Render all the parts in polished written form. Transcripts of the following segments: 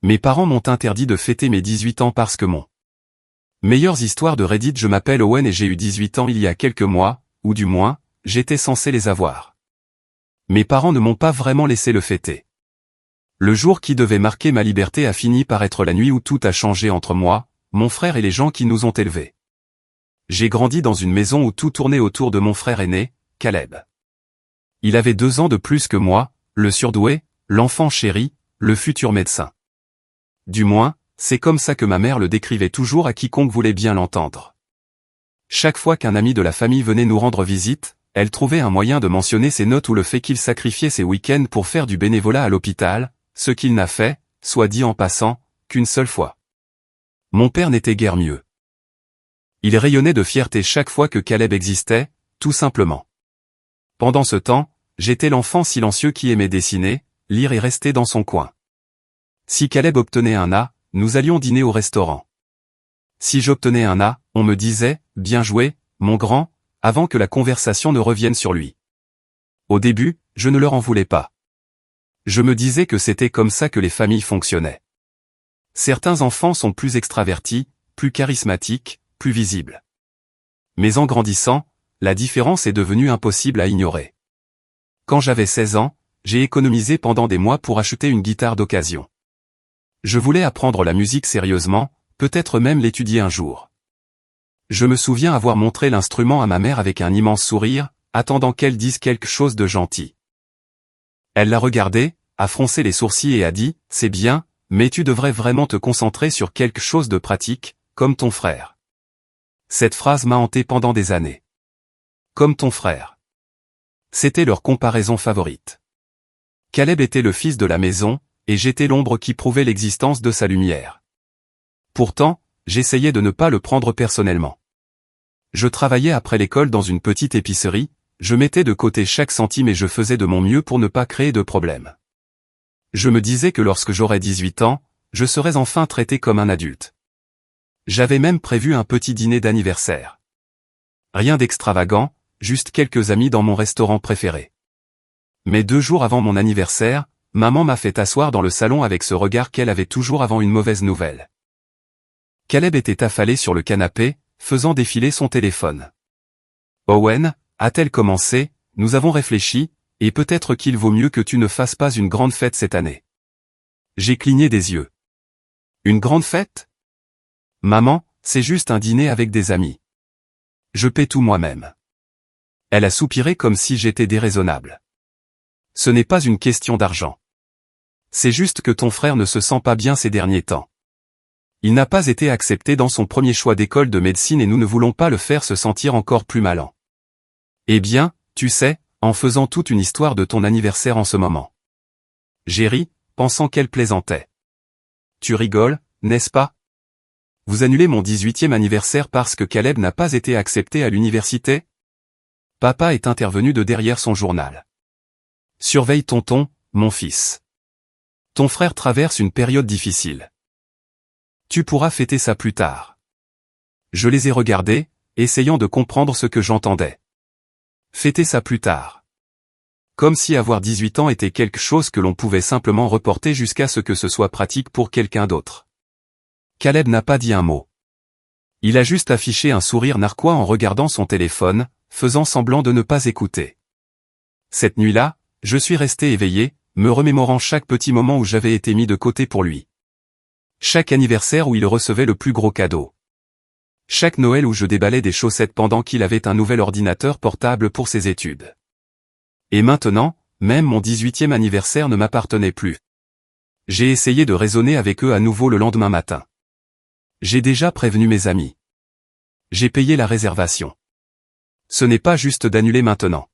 Mes parents m'ont interdit de fêter mes 18 ans parce que mon meilleures histoires de Reddit, je m'appelle Owen et j'ai eu 18 ans il y a quelques mois, ou du moins, j'étais censé les avoir. Mes parents ne m'ont pas vraiment laissé le fêter. Le jour qui devait marquer ma liberté a fini par être la nuit où tout a changé entre moi, mon frère et les gens qui nous ont élevés. J'ai grandi dans une maison où tout tournait autour de mon frère aîné, Caleb. Il avait 2 ans de plus que moi, le surdoué, l'enfant chéri, le futur médecin. Du moins, c'est comme ça que ma mère le décrivait toujours à quiconque voulait bien l'entendre. Chaque fois qu'un ami de la famille venait nous rendre visite, elle trouvait un moyen de mentionner ses notes ou le fait qu'il sacrifiait ses week-ends pour faire du bénévolat à l'hôpital, ce qu'il n'a fait, soit dit en passant, qu'une seule fois. Mon père n'était guère mieux. Il rayonnait de fierté chaque fois que Caleb existait, tout simplement. Pendant ce temps, j'étais l'enfant silencieux qui aimait dessiner, lire et rester dans son coin. Si Caleb obtenait un A, nous allions dîner au restaurant. Si j'obtenais un A, on me disait « Bien joué, mon grand », avant que la conversation ne revienne sur lui. Au début, je ne leur en voulais pas. Je me disais que c'était comme ça que les familles fonctionnaient. Certains enfants sont plus extravertis, plus charismatiques, plus visibles. Mais en grandissant, la différence est devenue impossible à ignorer. Quand j'avais 16 ans, j'ai économisé pendant des mois pour acheter une guitare d'occasion. Je voulais apprendre la musique sérieusement, peut-être même l'étudier un jour. Je me souviens avoir montré l'instrument à ma mère avec un immense sourire, attendant qu'elle dise quelque chose de gentil. Elle l'a regardé, a froncé les sourcils et a dit « C'est bien, mais tu devrais vraiment te concentrer sur quelque chose de pratique, comme ton frère. » Cette phrase m'a hanté pendant des années. Comme ton frère. C'était leur comparaison favorite. Caleb était le fils de la maison, et j'étais l'ombre qui prouvait l'existence de sa lumière. Pourtant, j'essayais de ne pas le prendre personnellement. Je travaillais après l'école dans une petite épicerie, je mettais de côté chaque centime et je faisais de mon mieux pour ne pas créer de problème. Je me disais que lorsque j'aurais 18 ans, je serais enfin traité comme un adulte. J'avais même prévu un petit dîner d'anniversaire. Rien d'extravagant, juste quelques amis dans mon restaurant préféré. Mais 2 jours avant mon anniversaire, maman m'a fait asseoir dans le salon avec ce regard qu'elle avait toujours avant une mauvaise nouvelle. Caleb était affalé sur le canapé, faisant défiler son téléphone. « Owen, a-t-elle commencé, nous avons réfléchi, et peut-être qu'il vaut mieux que tu ne fasses pas une grande fête cette année. » J'ai cligné des yeux. « Une grande fête ? Maman, c'est juste un dîner avec des amis. Je paie tout moi-même. » Elle a soupiré comme si j'étais déraisonnable. « Ce n'est pas une question d'argent. C'est juste que ton frère ne se sent pas bien ces derniers temps. Il n'a pas été accepté dans son premier choix d'école de médecine et nous ne voulons pas le faire se sentir encore plus malin. Eh bien, tu sais, en faisant toute une histoire de ton anniversaire en ce moment. » J'ai ri, pensant qu'elle plaisantait. « Tu rigoles, n'est-ce pas? Vous annulez mon 18e anniversaire parce que Caleb n'a pas été accepté à l'université? » Papa est intervenu de derrière son journal. « Surveille tonton, mon fils. Ton frère traverse une période difficile. Tu pourras fêter ça plus tard. » Je les ai regardés, essayant de comprendre ce que j'entendais. Fêter ça plus tard. Comme si avoir 18 ans était quelque chose que l'on pouvait simplement reporter jusqu'à ce que ce soit pratique pour quelqu'un d'autre. Caleb n'a pas dit un mot. Il a juste affiché un sourire narquois en regardant son téléphone, faisant semblant de ne pas écouter. Cette nuit-là, je suis resté éveillé, me remémorant chaque petit moment où j'avais été mis de côté pour lui. Chaque anniversaire où il recevait le plus gros cadeau. Chaque Noël où je déballais des chaussettes pendant qu'il avait un nouvel ordinateur portable pour ses études. Et maintenant, même mon 18e anniversaire ne m'appartenait plus. J'ai essayé de raisonner avec eux à nouveau le lendemain matin. J'ai déjà prévenu mes amis. J'ai payé la réservation. Ce n'est pas juste d'annuler maintenant.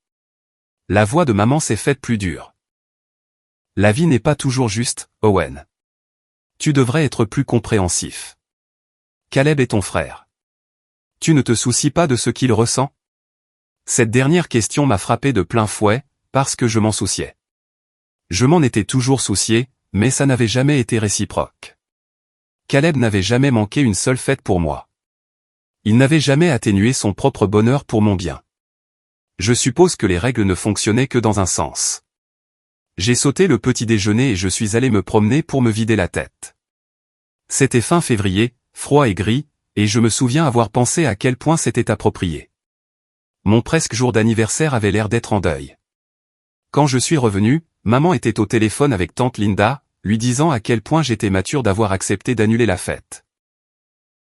La voix de maman s'est faite plus dure. La vie n'est pas toujours juste, Owen. Tu devrais être plus compréhensif. Caleb est ton frère. Tu ne te soucies pas de ce qu'il ressent? Cette dernière question m'a frappé de plein fouet, parce que je m'en souciais. Je m'en étais toujours soucié, mais ça n'avait jamais été réciproque. Caleb n'avait jamais manqué une seule fête pour moi. Il n'avait jamais atténué son propre bonheur pour mon bien. Je suppose que les règles ne fonctionnaient que dans un sens. J'ai sauté le petit déjeuner et je suis allé me promener pour me vider la tête. C'était fin février, froid et gris, et je me souviens avoir pensé à quel point c'était approprié. Mon presque jour d'anniversaire avait l'air d'être en deuil. Quand je suis revenu, maman était au téléphone avec tante Linda, lui disant à quel point j'étais mature d'avoir accepté d'annuler la fête.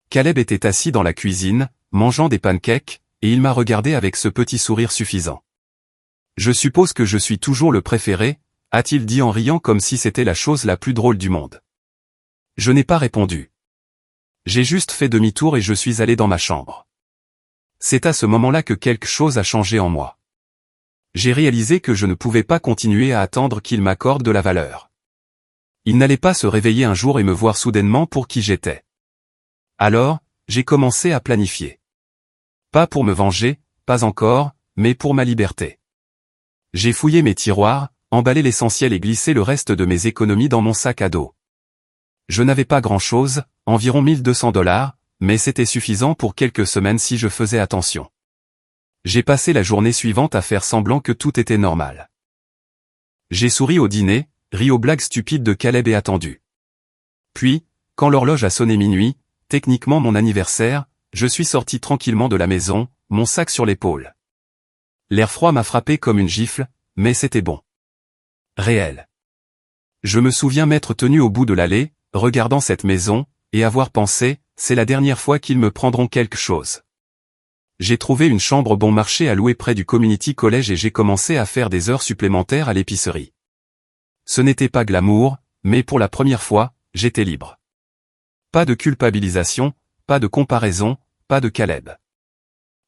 Caleb était assis dans la cuisine, mangeant des pancakes, et il m'a regardé avec ce petit sourire suffisant. Je suppose que je suis toujours le préféré, a-t-il dit en riant comme si c'était la chose la plus drôle du monde. Je n'ai pas répondu. J'ai juste fait demi-tour et je suis allé dans ma chambre. C'est à ce moment-là que quelque chose a changé en moi. J'ai réalisé que je ne pouvais pas continuer à attendre qu'il m'accorde de la valeur. Il n'allait pas se réveiller un jour et me voir soudainement pour qui j'étais. Alors, j'ai commencé à planifier. Pas pour me venger, pas encore, mais pour ma liberté. J'ai fouillé mes tiroirs, emballé l'essentiel et glissé le reste de mes économies dans mon sac à dos. Je n'avais pas grand-chose, environ $1200, mais c'était suffisant pour quelques semaines si je faisais attention. J'ai passé la journée suivante à faire semblant que tout était normal. J'ai souri au dîner, ri aux blagues stupides de Caleb et attendu. Puis, quand l'horloge a sonné minuit, techniquement mon anniversaire, je suis sorti tranquillement de la maison, mon sac sur l'épaule. L'air froid m'a frappé comme une gifle, mais c'était bon. Réel. Je me souviens m'être tenu au bout de l'allée, regardant cette maison, et avoir pensé, c'est la dernière fois qu'ils me prendront quelque chose. J'ai trouvé une chambre bon marché à louer près du Community College et j'ai commencé à faire des heures supplémentaires à l'épicerie. Ce n'était pas glamour, mais pour la première fois, j'étais libre. Pas de culpabilisation, pas de comparaison, pas de Caleb.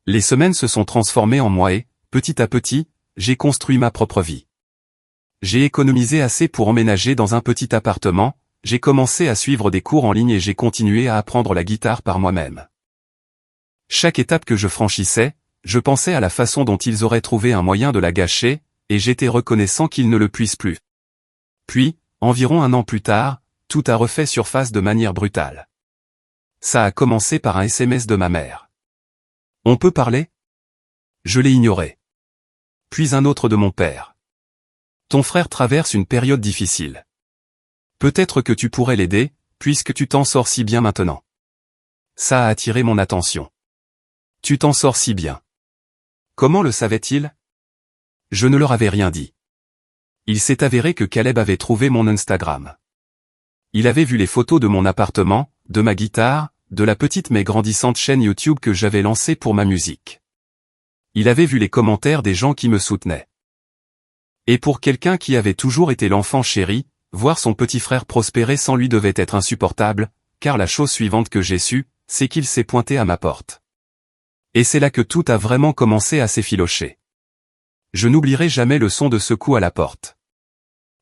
Les semaines se sont transformées en mois et, petit à petit, j'ai construit ma propre vie. J'ai économisé assez pour emménager dans un petit appartement, j'ai commencé à suivre des cours en ligne et j'ai continué à apprendre la guitare par moi-même. Chaque étape que je franchissais, je pensais à la façon dont ils auraient trouvé un moyen de la gâcher, et j'étais reconnaissant qu'ils ne le puissent plus. Puis, environ un an plus tard, tout a refait surface de manière brutale. Ça a commencé par un SMS de ma mère. On peut parler? Je l'ai ignoré. Puis un autre de mon père. Ton frère traverse une période difficile. Peut-être que tu pourrais l'aider, puisque tu t'en sors si bien maintenant. Ça a attiré mon attention. Tu t'en sors si bien. Comment le savait-il? Je ne leur avais rien dit. Il s'est avéré que Caleb avait trouvé mon Instagram. Il avait vu les photos de mon appartement, de ma guitare, de la petite mais grandissante chaîne YouTube que j'avais lancée pour ma musique. Il avait vu les commentaires des gens qui me soutenaient. Et pour quelqu'un qui avait toujours été l'enfant chéri, voir son petit frère prospérer sans lui devait être insupportable, car la chose suivante que j'ai su, c'est qu'il s'est pointé à ma porte. Et c'est là que tout a vraiment commencé à s'effilocher. Je n'oublierai jamais le son de ce coup à la porte.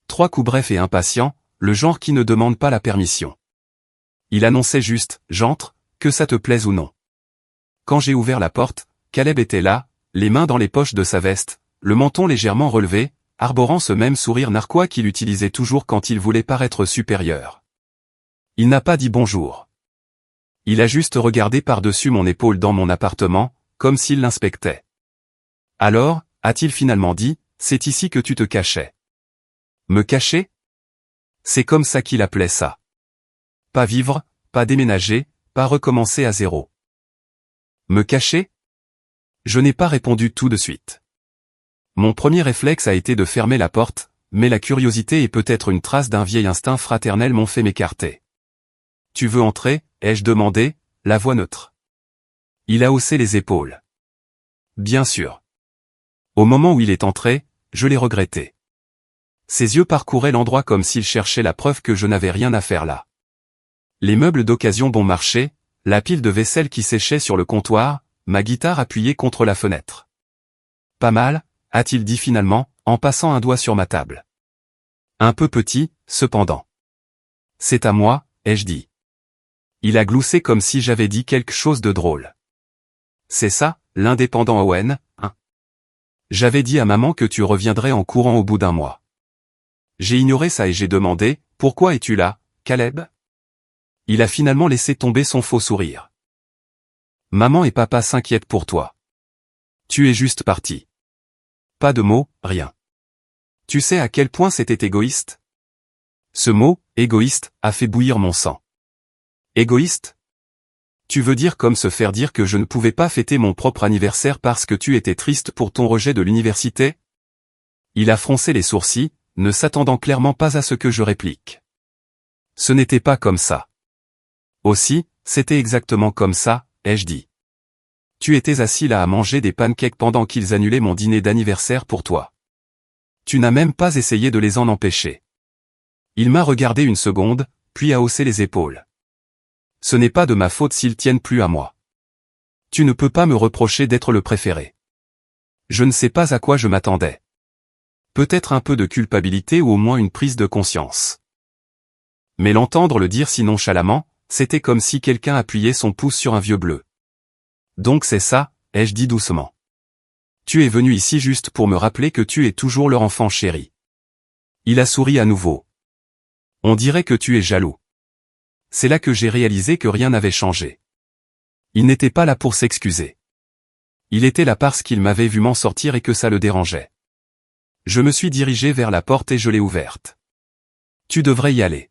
3 coups brefs et impatients, le genre qui ne demande pas la permission. Il annonçait juste, j'entre, que ça te plaise ou non. Quand j'ai ouvert la porte, Caleb était là, les mains dans les poches de sa veste, le menton légèrement relevé, arborant ce même sourire narquois qu'il utilisait toujours quand il voulait paraître supérieur. Il n'a pas dit bonjour. Il a juste regardé par-dessus mon épaule dans mon appartement, comme s'il l'inspectait. Alors, a-t-il finalement dit, c'est ici que tu te cachais. Me cacher? C'est comme ça qu'il appelait ça. Pas vivre, pas déménager, pas recommencer à zéro. Me cacher? Je n'ai pas répondu tout de suite. Mon premier réflexe a été de fermer la porte, mais la curiosité et peut-être une trace d'un vieil instinct fraternel m'ont fait m'écarter. Tu veux entrer? Ai-je demandé, la voix neutre. Il a haussé les épaules. Bien sûr. Au moment où il est entré, je l'ai regretté. Ses yeux parcouraient l'endroit comme s'il cherchait la preuve que je n'avais rien à faire là. Les meubles d'occasion bon marché, la pile de vaisselle qui séchait sur le comptoir, ma guitare appuyée contre la fenêtre. Pas mal, a-t-il dit finalement, en passant un doigt sur ma table. Un peu petit, cependant. C'est à moi, ai-je dit. Il a gloussé comme si j'avais dit quelque chose de drôle. C'est ça, l'indépendant Owen, hein? J'avais dit à maman que tu reviendrais en courant au bout d'un mois. J'ai ignoré ça et j'ai demandé, pourquoi es-tu là, Caleb? Il a finalement laissé tomber son faux sourire. Maman et papa s'inquiètent pour toi. Tu es juste parti. Pas de mots, rien. Tu sais à quel point c'était égoïste? Ce mot, égoïste, a fait bouillir mon sang. Égoïste? Tu veux dire comme se faire dire que je ne pouvais pas fêter mon propre anniversaire parce que tu étais triste pour ton rejet de l'université? Il a froncé les sourcils, ne s'attendant clairement pas à ce que je réplique. Ce n'était pas comme ça. Aussi, c'était exactement comme ça, ai-je dit. Tu étais assis là à manger des pancakes pendant qu'ils annulaient mon dîner d'anniversaire pour toi. Tu n'as même pas essayé de les en empêcher. Il m'a regardé une seconde, puis a haussé les épaules. Ce n'est pas de ma faute s'ils tiennent plus à moi. Tu ne peux pas me reprocher d'être le préféré. Je ne sais pas à quoi je m'attendais. Peut-être un peu de culpabilité ou au moins une prise de conscience. Mais l'entendre le dire si nonchalamment, c'était comme si quelqu'un appuyait son pouce sur un vieux bleu. Donc c'est ça, ai-je dit doucement. Tu es venu ici juste pour me rappeler que tu es toujours leur enfant chéri. Il a souri à nouveau. On dirait que tu es jaloux. C'est là que j'ai réalisé que rien n'avait changé. Il n'était pas là pour s'excuser. Il était là parce qu'il m'avait vu m'en sortir et que ça le dérangeait. Je me suis dirigé vers la porte et je l'ai ouverte. Tu devrais y aller.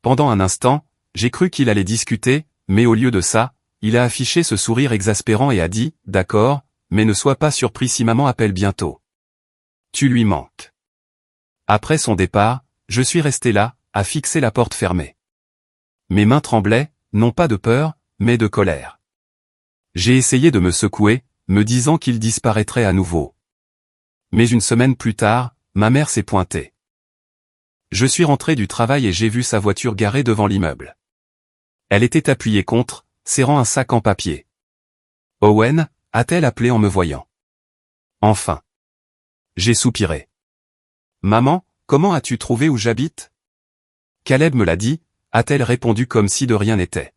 Pendant un instant, j'ai cru qu'il allait discuter, mais au lieu de ça, il a affiché ce sourire exaspérant et a dit, d'accord, mais ne sois pas surpris si maman appelle bientôt. Tu lui manques. Après son départ, je suis resté là, à fixer la porte fermée. Mes mains tremblaient, non pas de peur, mais de colère. J'ai essayé de me secouer, me disant qu'il disparaîtrait à nouveau. Mais une semaine plus tard, ma mère s'est pointée. Je suis rentré du travail et j'ai vu sa voiture garée devant l'immeuble. Elle était appuyée contre, serrant un sac en papier. Owen, a-t-elle appelé en me voyant. Enfin. J'ai soupiré. Maman, comment as-tu trouvé où j'habite? Caleb me l'a dit, a-t-elle répondu comme si de rien n'était.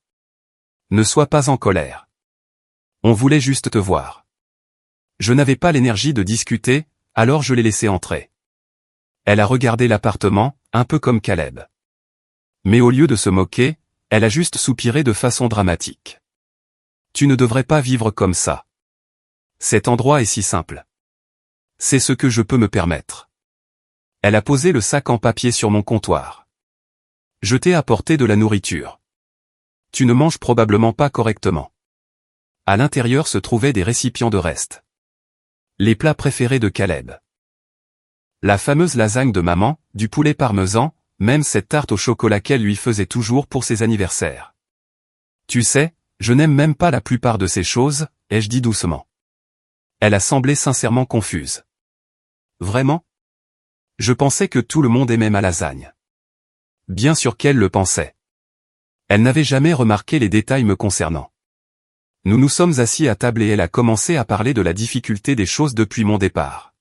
Ne sois pas en colère. On voulait juste te voir. Je n'avais pas l'énergie de discuter, alors je l'ai laissée entrer. Elle a regardé l'appartement, un peu comme Caleb. Mais au lieu de se moquer, elle a juste soupiré de façon dramatique. Tu ne devrais pas vivre comme ça. Cet endroit est si simple. C'est ce que je peux me permettre. Elle a posé le sac en papier sur mon comptoir. Je t'ai apporté de la nourriture. Tu ne manges probablement pas correctement. À l'intérieur se trouvaient des récipients de restes. Les plats préférés de Caleb. La fameuse lasagne de maman, du poulet parmesan, même cette tarte au chocolat qu'elle lui faisait toujours pour ses anniversaires. Tu sais, je n'aime même pas la plupart de ces choses, ai-je dit doucement. Elle a semblé sincèrement confuse. Vraiment? Je pensais que tout le monde aimait ma lasagne. Bien sûr qu'elle le pensait. Elle n'avait jamais remarqué les détails me concernant. Nous nous sommes assis à table et elle a commencé à parler de la difficulté des choses depuis mon départ.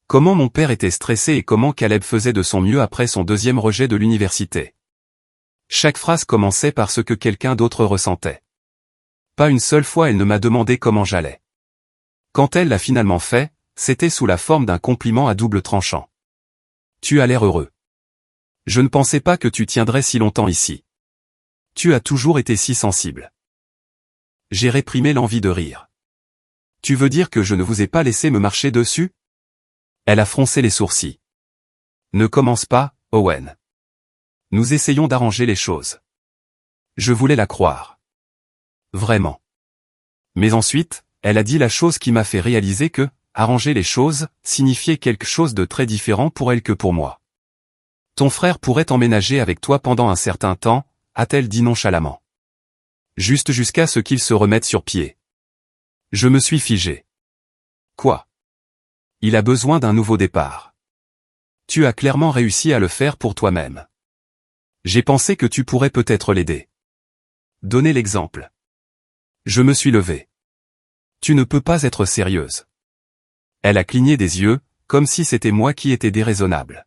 Comment mon père était stressé et comment Caleb faisait de son mieux après son deuxième rejet de l'université. Chaque phrase commençait par ce que quelqu'un d'autre ressentait. Pas une seule fois elle ne m'a demandé comment j'allais. Quand elle l'a finalement fait, c'était sous la forme d'un compliment à double tranchant. Tu as l'air heureux. Je ne pensais pas que tu tiendrais si longtemps ici. Tu as toujours été si sensible. J'ai réprimé l'envie de rire. Tu veux dire que je ne vous ai pas laissé me marcher dessus? Elle a froncé les sourcils. Ne commence pas, Owen. Nous essayons d'arranger les choses. Je voulais la croire. Vraiment. Mais ensuite, elle a dit la chose qui m'a fait réaliser que, arranger les choses, signifiait quelque chose de très différent pour elle que pour moi. Ton frère pourrait emménager avec toi pendant un certain temps, a-t-elle dit nonchalamment. Juste jusqu'à ce qu'il se remette sur pied. Je me suis figé. Quoi? Il a besoin d'un nouveau départ. Tu as clairement réussi à le faire pour toi-même. J'ai pensé que tu pourrais peut-être l'aider. Donnez l'exemple. Je me suis levé. Tu ne peux pas être sérieuse. Elle a cligné des yeux, comme si c'était moi qui étais déraisonnable.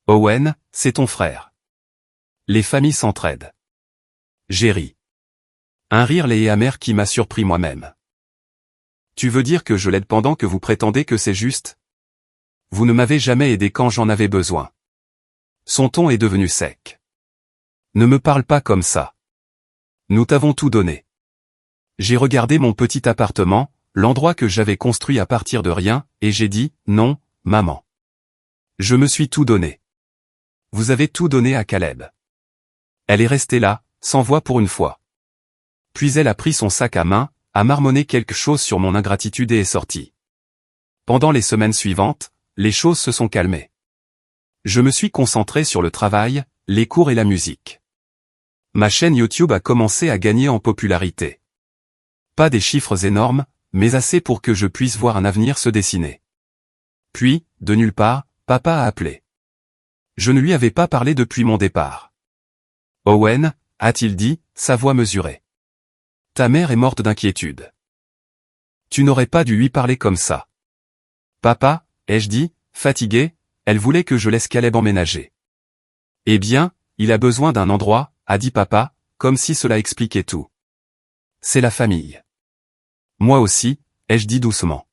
Owen, c'est ton frère. Les familles s'entraident. J'ai ri. Un rire laid et amer qui m'a surpris moi-même. Tu veux dire que je l'aide pendant que vous prétendez que c'est juste? Vous ne m'avez jamais aidé quand j'en avais besoin. Son ton est devenu sec. Ne me parle pas comme ça. Nous t'avons tout donné. J'ai regardé mon petit appartement, l'endroit que j'avais construit à partir de rien, et j'ai dit, non, maman. Je me suis tout donné. Vous avez tout donné à Caleb. Elle est restée là, sans voix pour une fois. Puis elle a pris son sac à main, a marmonné quelque chose sur mon ingratitude et est sortie. Pendant les semaines suivantes, les choses se sont calmées. Je me suis concentré sur le travail, les cours et la musique. Ma chaîne YouTube a commencé à gagner en popularité. Pas des chiffres énormes, mais assez pour que je puisse voir un avenir se dessiner. Puis, de nulle part, papa a appelé. Je ne lui avais pas parlé depuis mon départ. Owen, a-t-il dit, sa voix mesurée. Ta mère est morte d'inquiétude. Tu n'aurais pas dû lui parler comme ça. Papa, ai-je dit, fatigué, elle voulait que je laisse Caleb emménager. Eh bien, il a besoin d'un endroit, a dit papa, comme si cela expliquait tout. C'est la famille. Moi aussi, ai-je dit doucement.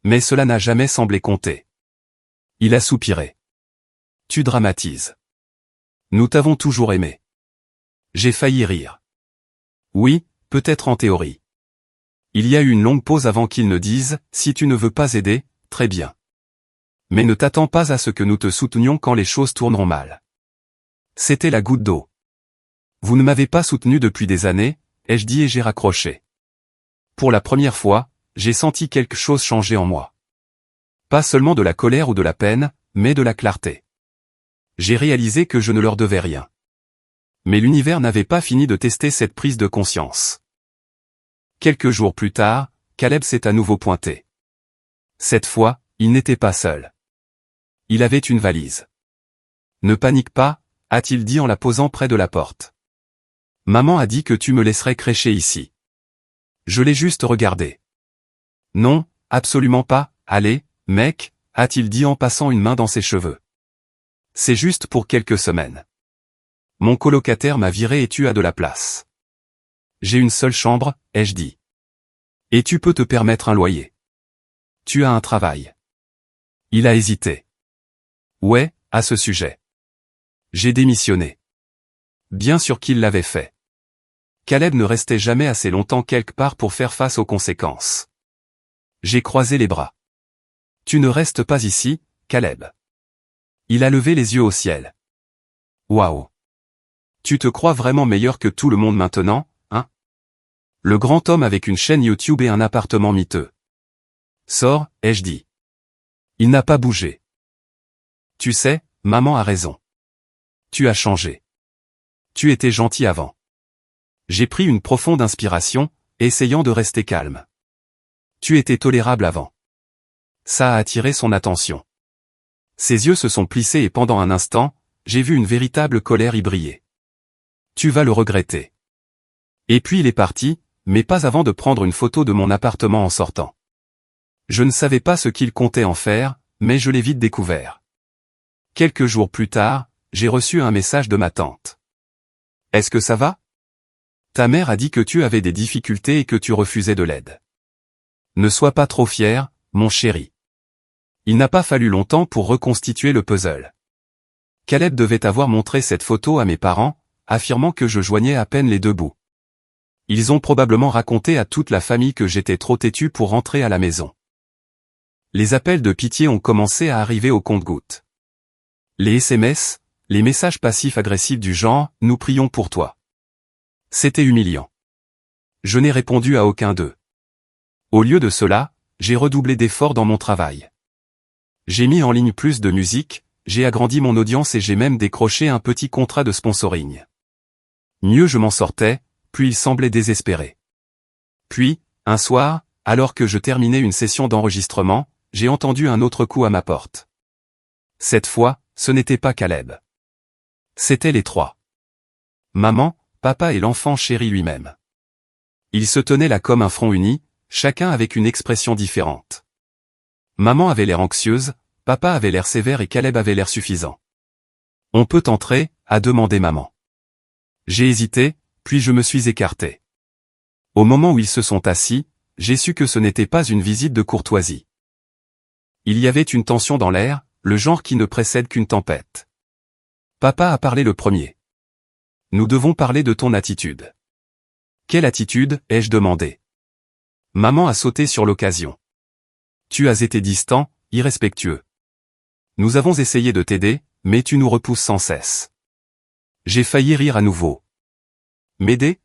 Mais cela n'a jamais semblé compter. Il a soupiré. Tu dramatises. Nous t'avons toujours aimé. J'ai failli rire. Oui, peut-être en théorie. Il y a eu une longue pause avant qu'il ne dise, si tu ne veux pas aider, très bien. Mais ne t'attends pas à ce que nous te soutenions quand les choses tourneront mal. C'était la goutte d'eau. Vous ne m'avez pas soutenu depuis des années, ai-je dit et j'ai raccroché. Pour la première fois, j'ai senti quelque chose changer en moi. Pas seulement de la colère ou de la peine, mais de la clarté. J'ai réalisé que je ne leur devais rien. Mais l'univers n'avait pas fini de tester cette prise de conscience. Quelques jours plus tard, Caleb s'est à nouveau pointé. Cette fois, il n'était pas seul. Il avait une valise. Ne panique pas, a-t-il dit en la posant près de la porte. Maman a dit que tu me laisserais crècher ici. Je l'ai juste regardé. Non, absolument pas, allez, mec, a-t-il dit en passant une main dans ses cheveux. C'est juste pour quelques semaines. Mon colocataire m'a viré et tu as de la place. J'ai une seule chambre, ai-je dit. Et tu peux te permettre un loyer. Tu as un travail. Il a hésité. Ouais, à ce sujet. J'ai démissionné. Bien sûr qu'il l'avait fait. Caleb ne restait jamais assez longtemps quelque part pour faire face aux conséquences. J'ai croisé les bras. Tu ne restes pas ici, Caleb. Il a levé les yeux au ciel. Waouh. Tu te crois vraiment meilleur que tout le monde maintenant, hein? Le grand homme avec une chaîne YouTube et un appartement miteux. Sors, ai-je dit. Il n'a pas bougé. Tu sais, maman a raison. Tu as changé. Tu étais gentil avant. J'ai pris une profonde inspiration, essayant de rester calme. Tu étais tolérable avant. Ça a attiré son attention. Ses yeux se sont plissés et pendant un instant, j'ai vu une véritable colère y briller. Tu vas le regretter. Et puis il est parti, mais pas avant de prendre une photo de mon appartement en sortant. Je ne savais pas ce qu'il comptait en faire, mais je l'ai vite découvert. Quelques jours plus tard, j'ai reçu un message de ma tante. Est-ce que ça va? Ta mère a dit que tu avais des difficultés et que tu refusais de l'aide. Ne sois pas trop fier, mon chéri. Il n'a pas fallu longtemps pour reconstituer le puzzle. Caleb devait avoir montré cette photo à mes parents, affirmant que je joignais à peine les deux bouts. Ils ont probablement raconté à toute la famille que j'étais trop têtu pour rentrer à la maison. Les appels de pitié ont commencé à arriver au compte-gouttes. Les SMS, les messages passifs-agressifs du genre « Nous prions pour toi ». C'était humiliant. Je n'ai répondu à aucun d'eux. Au lieu de cela, j'ai redoublé d'efforts dans mon travail. J'ai mis en ligne plus de musique, j'ai agrandi mon audience et j'ai même décroché un petit contrat de sponsoring. Mieux je m'en sortais, plus il semblait désespéré. Puis, un soir, alors que je terminais une session d'enregistrement, j'ai entendu un autre coup à ma porte. Cette fois, ce n'était pas Caleb. C'étaient les trois. Maman, papa et l'enfant chéri lui-même. Ils se tenaient là comme un front uni, chacun avec une expression différente. Maman avait l'air anxieuse, papa avait l'air sévère et Caleb avait l'air suffisant. « On peut entrer ?» a demandé maman. J'ai hésité, puis je me suis écarté. Au moment où ils se sont assis, j'ai su que ce n'était pas une visite de courtoisie. Il y avait une tension dans l'air, le genre qui ne précède qu'une tempête. Papa a parlé le premier. Nous devons parler de ton attitude. Quelle attitude, ai-je demandé. Maman a sauté sur l'occasion. Tu as été distant, irrespectueux. Nous avons essayé de t'aider, mais tu nous repousses sans cesse. J'ai failli rire à nouveau. M'aider?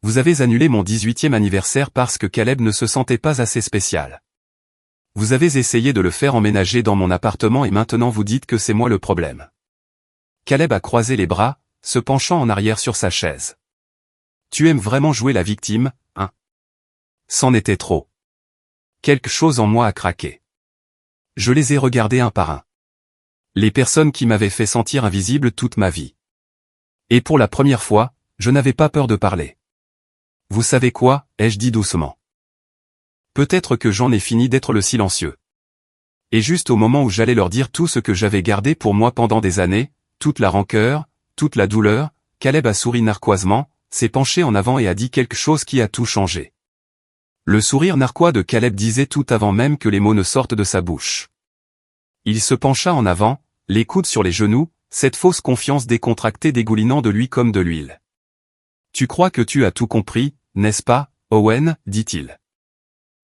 Vous avez annulé mon 18e anniversaire parce que Caleb ne se sentait pas assez spécial. Vous avez essayé de le faire emménager dans mon appartement et maintenant vous dites que c'est moi le problème. Caleb a croisé les bras, se penchant en arrière sur sa chaise. Tu aimes vraiment jouer la victime, hein? C'en était trop. Quelque chose en moi a craqué. Je les ai regardés un par un. Les personnes qui m'avaient fait sentir invisible toute ma vie. Et pour la première fois, je n'avais pas peur de parler. Vous savez quoi, ai-je dit doucement. Peut-être que j'en ai fini d'être le silencieux. Et juste au moment où j'allais leur dire tout ce que j'avais gardé pour moi pendant des années, toute la rancœur, toute la douleur, Caleb a souri narquoisement, s'est penché en avant et a dit quelque chose qui a tout changé. Le sourire narquois de Caleb disait tout avant même que les mots ne sortent de sa bouche. Il se pencha en avant, les coudes sur les genoux, cette fausse confiance décontractée dégoulinant de lui comme de l'huile. Tu crois que tu as tout compris, n'est-ce pas, Owen, dit-il.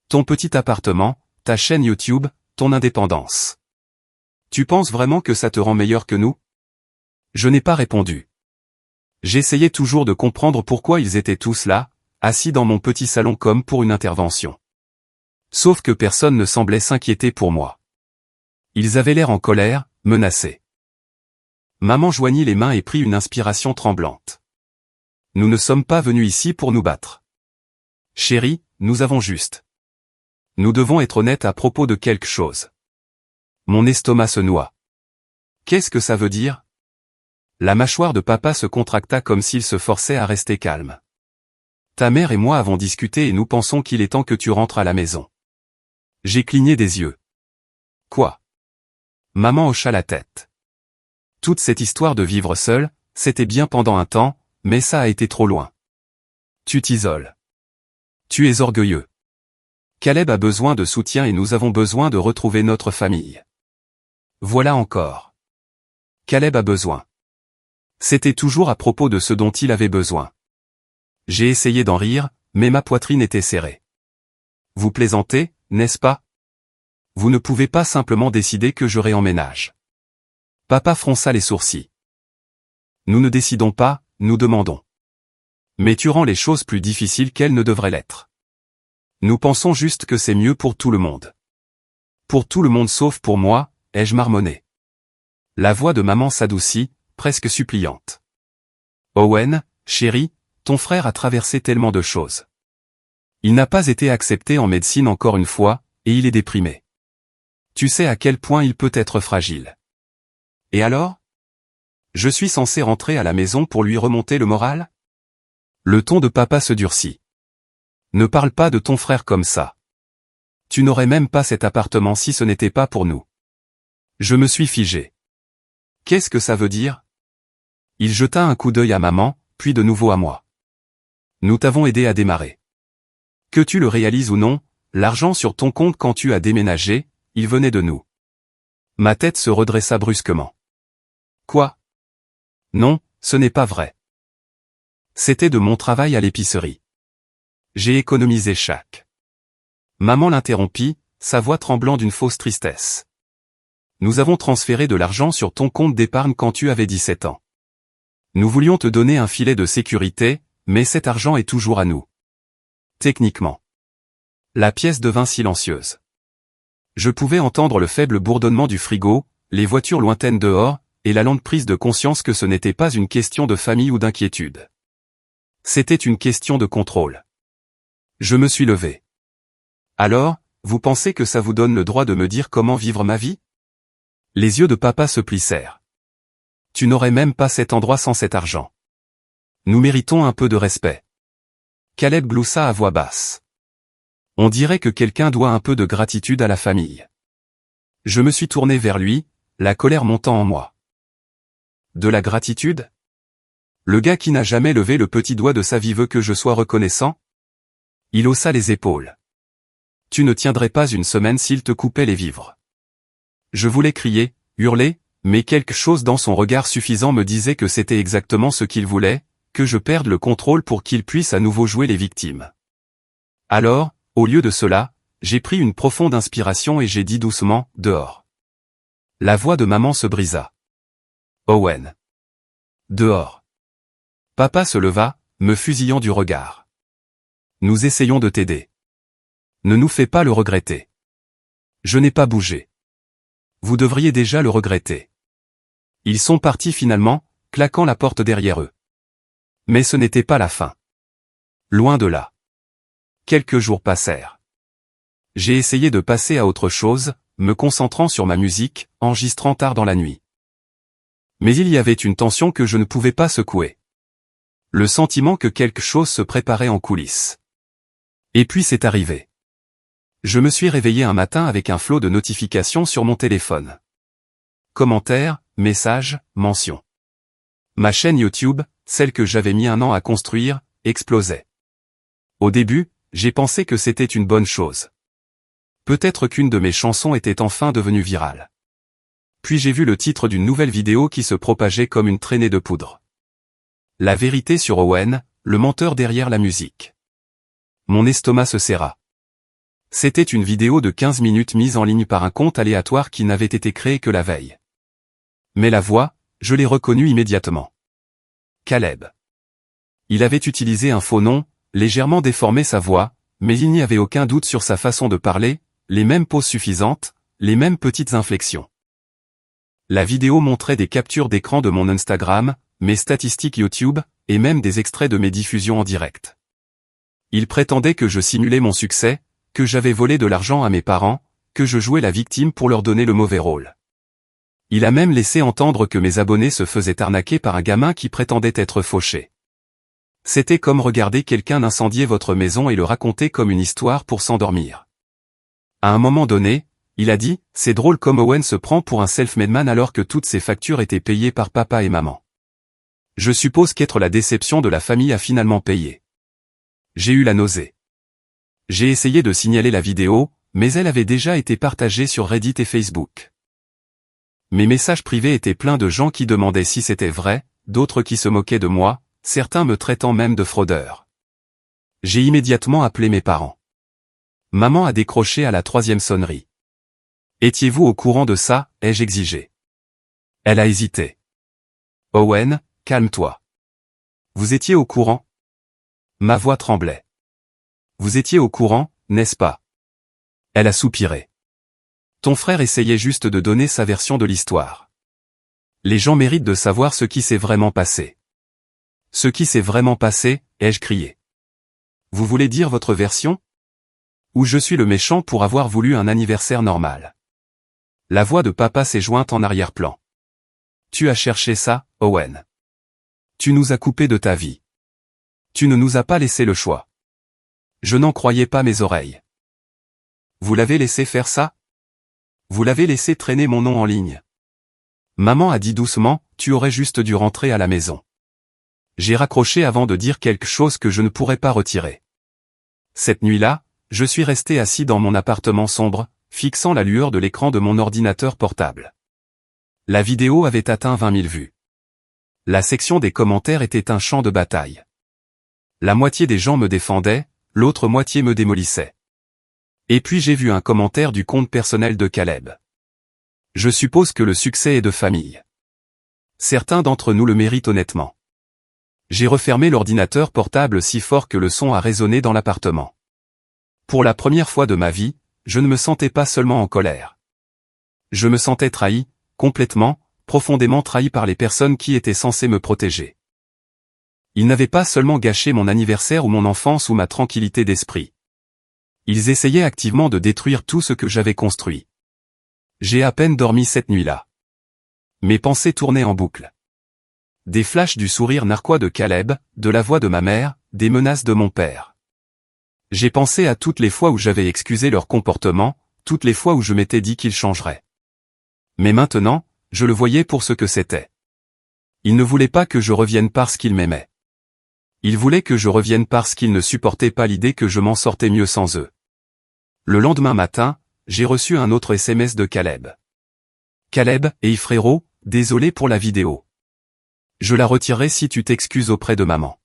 Ton petit appartement, ta chaîne YouTube, ton indépendance. Tu penses vraiment que ça te rend meilleur que nous? Je n'ai pas répondu. J'essayais toujours de comprendre pourquoi ils étaient tous là, assis dans mon petit salon comme pour une intervention. Sauf que personne ne semblait s'inquiéter pour moi. Ils avaient l'air en colère, menacés. Maman joignit les mains et prit une inspiration tremblante. Nous ne sommes pas venus ici pour nous battre. Chérie, nous avons juste. Nous devons être honnêtes à propos de quelque chose. Mon estomac se noie. Qu'est-ce que ça veut dire? La mâchoire de papa se contracta comme s'il se forçait à rester calme. Ta mère et moi avons discuté et nous pensons qu'il est temps que tu rentres à la maison. J'ai cligné des yeux. Quoi? Maman hocha la tête. Toute cette histoire de vivre seul, c'était bien pendant un temps, mais ça a été trop loin. Tu t'isoles. Tu es orgueilleux. Caleb a besoin de soutien et nous avons besoin de retrouver notre famille. Voilà encore. Caleb a besoin. C'était toujours à propos de ce dont il avait besoin. J'ai essayé d'en rire, mais ma poitrine était serrée. Vous plaisantez, n'est-ce pas? Vous ne pouvez pas simplement décider que je réemménage. Papa fronça les sourcils. Nous ne décidons pas, nous demandons. Mais tu rends les choses plus difficiles qu'elles ne devraient l'être. Nous pensons juste que c'est mieux pour tout le monde. Pour tout le monde sauf pour moi, ai-je marmonné. La voix de maman s'adoucit, presque suppliante. Owen, chérie, ton frère a traversé tellement de choses. Il n'a pas été accepté en médecine encore une fois, et il est déprimé. Tu sais à quel point il peut être fragile. Et alors? Je suis censé rentrer à la maison pour lui remonter le moral? Le ton de papa se durcit. Ne parle pas de ton frère comme ça. Tu n'aurais même pas cet appartement si ce n'était pas pour nous. Je me suis figé. Qu'est-ce que ça veut dire? Il jeta un coup d'œil à maman, puis de nouveau à moi. Nous t'avons aidé à démarrer. Que tu le réalises ou non, l'argent sur ton compte quand tu as déménagé, il venait de nous. Ma tête se redressa brusquement. Quoi? Non, ce n'est pas vrai. C'était de mon travail à l'épicerie. J'ai économisé chaque. Maman l'interrompit, sa voix tremblant d'une fausse tristesse. Nous avons transféré de l'argent sur ton compte d'épargne quand tu avais 17 ans. Nous voulions te donner un filet de sécurité, mais cet argent est toujours à nous. Techniquement. La pièce devint silencieuse. Je pouvais entendre le faible bourdonnement du frigo, les voitures lointaines dehors, et la lente prise de conscience que ce n'était pas une question de famille ou d'inquiétude. C'était une question de contrôle. Je me suis levé. Alors, vous pensez que ça vous donne le droit de me dire comment vivre ma vie? Les yeux de papa se plissèrent. Tu n'aurais même pas cet endroit sans cet argent. Nous méritons un peu de respect. Caleb gloussa à voix basse. On dirait que quelqu'un doit un peu de gratitude à la famille. Je me suis tourné vers lui, la colère montant en moi. De la gratitude? Le gars qui n'a jamais levé le petit doigt de sa vie veut que je sois reconnaissant? Il haussa les épaules. Tu ne tiendrais pas une semaine s'il te coupait les vivres. Je voulais crier, hurler, mais quelque chose dans son regard suffisant me disait que c'était exactement ce qu'il voulait, que je perde le contrôle pour qu'il puisse à nouveau jouer les victimes. Alors, au lieu de cela, j'ai pris une profonde inspiration et j'ai dit doucement, dehors. La voix de maman se brisa. Owen. Dehors. Papa se leva, me fusillant du regard. Nous essayons de t'aider. Ne nous fais pas le regretter. Je n'ai pas bougé. Vous devriez déjà le regretter. Ils sont partis finalement, claquant la porte derrière eux. Mais ce n'était pas la fin. Loin de là. Quelques jours passèrent. J'ai essayé de passer à autre chose, me concentrant sur ma musique, enregistrant tard dans la nuit. Mais il y avait une tension que je ne pouvais pas secouer. Le sentiment que quelque chose se préparait en coulisses. Et puis c'est arrivé. Je me suis réveillé un matin avec un flot de notifications sur mon téléphone. Commentaires, messages, mentions. Ma chaîne YouTube, celle que j'avais mis 1 an à construire, explosait. Au début, j'ai pensé que c'était une bonne chose. Peut-être qu'une de mes chansons était enfin devenue virale. Puis j'ai vu le titre d'une nouvelle vidéo qui se propageait comme une traînée de poudre. La vérité sur Owen, le menteur derrière la musique. Mon estomac se serra. C'était une vidéo de 15 minutes mise en ligne par un compte aléatoire qui n'avait été créé que la veille. Mais la voix, je l'ai reconnue immédiatement. Caleb. Il avait utilisé un faux nom, légèrement déformé sa voix, mais il n'y avait aucun doute sur sa façon de parler, les mêmes pauses suffisantes, les mêmes petites inflexions. La vidéo montrait des captures d'écran de mon Instagram, mes statistiques YouTube, et même des extraits de mes diffusions en direct. Il prétendait que je simulais mon succès, que j'avais volé de l'argent à mes parents, que je jouais la victime pour leur donner le mauvais rôle. Il a même laissé entendre que mes abonnés se faisaient arnaquer par un gamin qui prétendait être fauché. C'était comme regarder quelqu'un incendier votre maison et le raconter comme une histoire pour s'endormir. À un moment donné, il a dit, c'est drôle comme Owen se prend pour un self-made man alors que toutes ses factures étaient payées par papa et maman. Je suppose qu'être la déception de la famille a finalement payé. J'ai eu la nausée. J'ai essayé de signaler la vidéo, mais elle avait déjà été partagée sur Reddit et Facebook. Mes messages privés étaient pleins de gens qui demandaient si c'était vrai, d'autres qui se moquaient de moi, certains me traitant même de fraudeur. J'ai immédiatement appelé mes parents. Maman a décroché à la 3e sonnerie. Étiez-vous au courant de ça, ai-je exigé. Elle a hésité. Owen, calme-toi. Vous étiez au courant? Ma voix tremblait. Vous étiez au courant, n'est-ce pas? Elle a soupiré. Ton frère essayait juste de donner sa version de l'histoire. Les gens méritent de savoir ce qui s'est vraiment passé. Ce qui s'est vraiment passé, ai-je crié. Vous voulez dire votre version? Ou je suis le méchant pour avoir voulu un anniversaire normal? La voix de papa s'est jointe en arrière-plan. Tu as cherché ça, Owen. Tu nous as coupé de ta vie. Tu ne nous as pas laissé le choix. Je n'en croyais pas mes oreilles. Vous l'avez laissé faire ça? Vous l'avez laissé traîner mon nom en ligne. Maman a dit doucement, tu aurais juste dû rentrer à la maison. J'ai raccroché avant de dire quelque chose que je ne pourrais pas retirer. Cette nuit-là, je suis resté assis dans mon appartement sombre, fixant la lueur de l'écran de mon ordinateur portable. La vidéo avait atteint 20 000 vues. La section des commentaires était un champ de bataille. La moitié des gens me défendaient, l'autre moitié me démolissait. Et puis j'ai vu un commentaire du compte personnel de Caleb. Je suppose que le succès est de famille. Certains d'entre nous le méritent honnêtement. J'ai refermé l'ordinateur portable si fort que le son a résonné dans l'appartement. Pour la première fois de ma vie, je ne me sentais pas seulement en colère. Je me sentais trahi, complètement, profondément trahi par les personnes qui étaient censées me protéger. Ils n'avaient pas seulement gâché mon anniversaire ou mon enfance ou ma tranquillité d'esprit. Ils essayaient activement de détruire tout ce que j'avais construit. J'ai à peine dormi cette nuit-là. Mes pensées tournaient en boucle. Des flashs du sourire narquois de Caleb, de la voix de ma mère, des menaces de mon père. J'ai pensé à toutes les fois où j'avais excusé leur comportement, toutes les fois où je m'étais dit qu'ils changeraient. Mais maintenant, je le voyais pour ce que c'était. Ils ne voulaient pas que je revienne parce qu'ils m'aimaient. Ils voulaient que je revienne parce qu'ils ne supportaient pas l'idée que je m'en sortais mieux sans eux. Le lendemain matin, j'ai reçu un autre SMS de Caleb. Caleb, hey frérot, désolé pour la vidéo. Je la retirerai si tu t'excuses auprès de maman.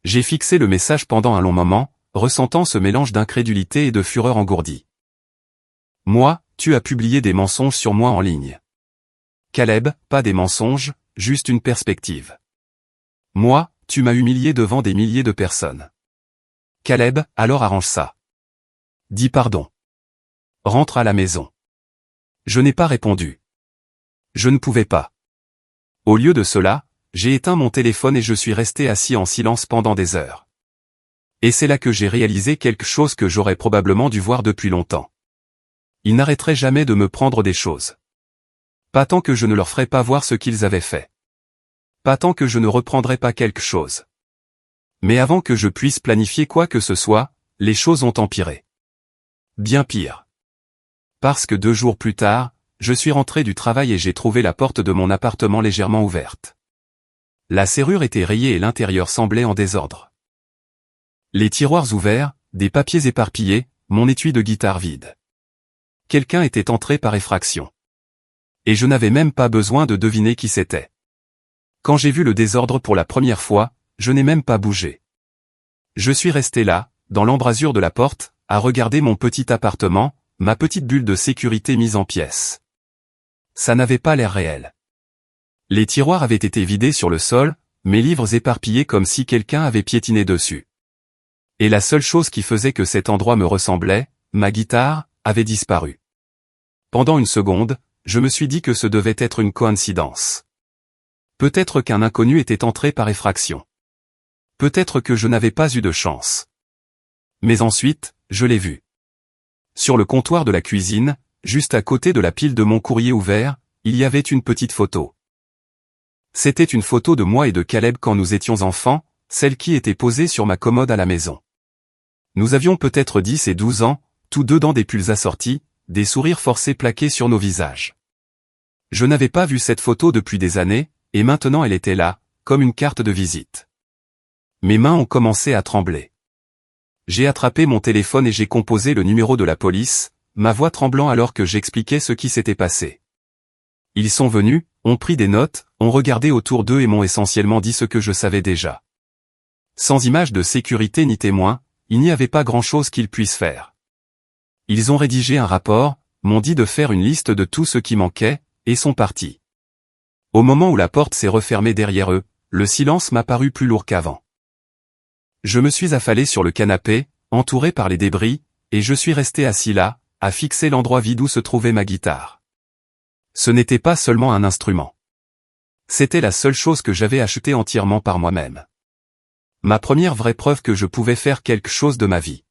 J'ai fixé le message pendant un long moment, ressentant ce mélange d'incrédulité et de fureur engourdie. Moi, tu as publié des mensonges sur moi en ligne. Caleb, pas des mensonges, juste une perspective. Moi, tu m'as humilié devant des milliers de personnes. Caleb, alors arrange ça. Dis pardon. Rentre à la maison. Je n'ai pas répondu. Je ne pouvais pas. Au lieu de cela, j'ai éteint mon téléphone et je suis resté assis en silence pendant des heures. Et c'est là que j'ai réalisé quelque chose que j'aurais probablement dû voir depuis longtemps. Ils n'arrêteraient jamais de me prendre des choses. Pas tant que je ne leur ferais pas voir ce qu'ils avaient fait. Pas tant que je ne reprendrais pas quelque chose. Mais avant que je puisse planifier quoi que ce soit, les choses ont empiré. Bien pire. Parce que 2 jours plus tard, je suis rentré du travail et j'ai trouvé la porte de mon appartement légèrement ouverte. La serrure était rayée et l'intérieur semblait en désordre. Les tiroirs ouverts, des papiers éparpillés, mon étui de guitare vide. Quelqu'un était entré par effraction. Et je n'avais même pas besoin de deviner qui c'était. Quand j'ai vu le désordre pour la première fois, je n'ai même pas bougé. Je suis resté là, dans l'embrasure de la porte, à regarder mon petit appartement, ma petite bulle de sécurité mise en pièces. Ça n'avait pas l'air réel. Les tiroirs avaient été vidés sur le sol, mes livres éparpillés comme si quelqu'un avait piétiné dessus. Et la seule chose qui faisait que cet endroit me ressemblait, ma guitare, avait disparu. Pendant une seconde, je me suis dit que ce devait être une coïncidence. Peut-être qu'un inconnu était entré par effraction. Peut-être que je n'avais pas eu de chance. Mais ensuite, je l'ai vu. Sur le comptoir de la cuisine, juste à côté de la pile de mon courrier ouvert, il y avait une petite photo. C'était une photo de moi et de Caleb quand nous étions enfants, celle qui était posée sur ma commode à la maison. Nous avions peut-être 10 et 12 ans, tous deux dans des pulls assortis, des sourires forcés plaqués sur nos visages. Je n'avais pas vu cette photo depuis des années, et maintenant elle était là, comme une carte de visite. Mes mains ont commencé à trembler. J'ai attrapé mon téléphone et j'ai composé le numéro de la police, ma voix tremblant alors que j'expliquais ce qui s'était passé. Ils sont venus, ont pris des notes, ont regardé autour d'eux et m'ont essentiellement dit ce que je savais déjà. Sans image de sécurité ni témoin, il n'y avait pas grand-chose qu'ils puissent faire. Ils ont rédigé un rapport, m'ont dit de faire une liste de tout ce qui manquait, et sont partis. Au moment où la porte s'est refermée derrière eux, le silence m'a paru plus lourd qu'avant. Je me suis affalé sur le canapé, entouré par les débris, et je suis resté assis là, à fixer l'endroit vide où se trouvait ma guitare. Ce n'était pas seulement un instrument. C'était la seule chose que j'avais achetée entièrement par moi-même. Ma première vraie preuve que je pouvais faire quelque chose de ma vie.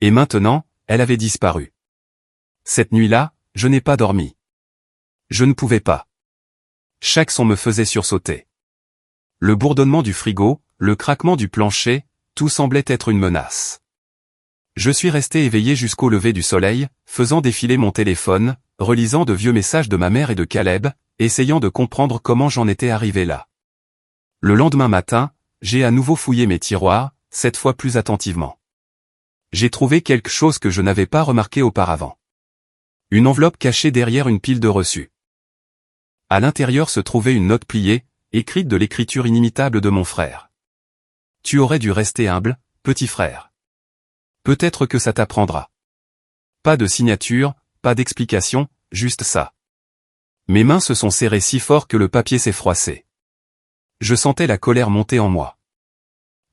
Et maintenant, elle avait disparu. Cette nuit-là, je n'ai pas dormi. Je ne pouvais pas. Chaque son me faisait sursauter. Le bourdonnement du frigo, le craquement du plancher, tout semblait être une menace. Je suis resté éveillé jusqu'au lever du soleil, faisant défiler mon téléphone, relisant de vieux messages de ma mère et de Caleb, essayant de comprendre comment j'en étais arrivé là. Le lendemain matin, j'ai à nouveau fouillé mes tiroirs, cette fois plus attentivement. J'ai trouvé quelque chose que je n'avais pas remarqué auparavant. Une enveloppe cachée derrière une pile de reçus. À l'intérieur se trouvait une note pliée, écrite de l'écriture inimitable de mon frère. Tu aurais dû rester humble, petit frère. Peut-être que ça t'apprendra. Pas de signature, pas d'explication, juste ça. Mes mains se sont serrées si fort que le papier s'est froissé. Je sentais la colère monter en moi.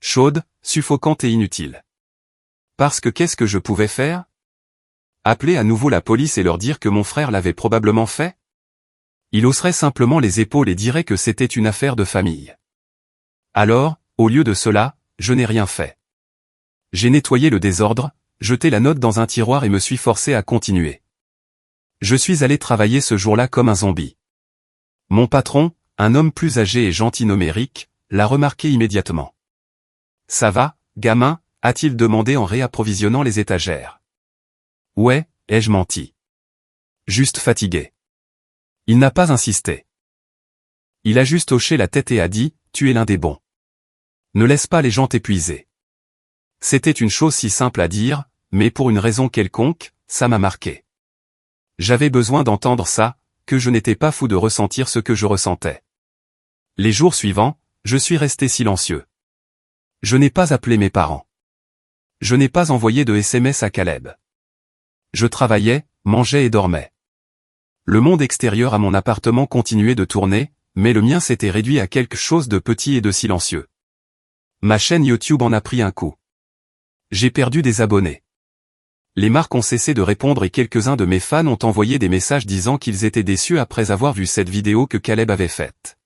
Chaude, suffocante et inutile. Parce que qu'est-ce que je pouvais faire? Appeler à nouveau la police et leur dire que mon frère l'avait probablement fait? Il hausserait simplement les épaules et dirait que c'était une affaire de famille. Alors, au lieu de cela, je n'ai rien fait. J'ai nettoyé le désordre, jeté la note dans un tiroir et me suis forcé à continuer. Je suis allé travailler ce jour-là comme un zombie. Mon patron, un homme plus âgé et gentil nommé Rick, l'a remarqué immédiatement. « Ça va, gamin ?» a-t-il demandé en réapprovisionnant les étagères. « Ouais », ai-je menti. Juste fatigué. Il n'a pas insisté. Il a juste hoché la tête et a dit, « Tu es l'un des bons. Ne laisse pas les gens t'épuiser. » C'était une chose si simple à dire, mais pour une raison quelconque, ça m'a marqué. J'avais besoin d'entendre ça, que je n'étais pas fou de ressentir ce que je ressentais. Les jours suivants, je suis resté silencieux. Je n'ai pas appelé mes parents. Je n'ai pas envoyé de SMS à Caleb. Je travaillais, mangeais et dormais. Le monde extérieur à mon appartement continuait de tourner, mais le mien s'était réduit à quelque chose de petit et de silencieux. Ma chaîne YouTube en a pris un coup. J'ai perdu des abonnés. Les marques ont cessé de répondre et quelques-uns de mes fans ont envoyé des messages disant qu'ils étaient déçus après avoir vu cette vidéo que Caleb avait faite.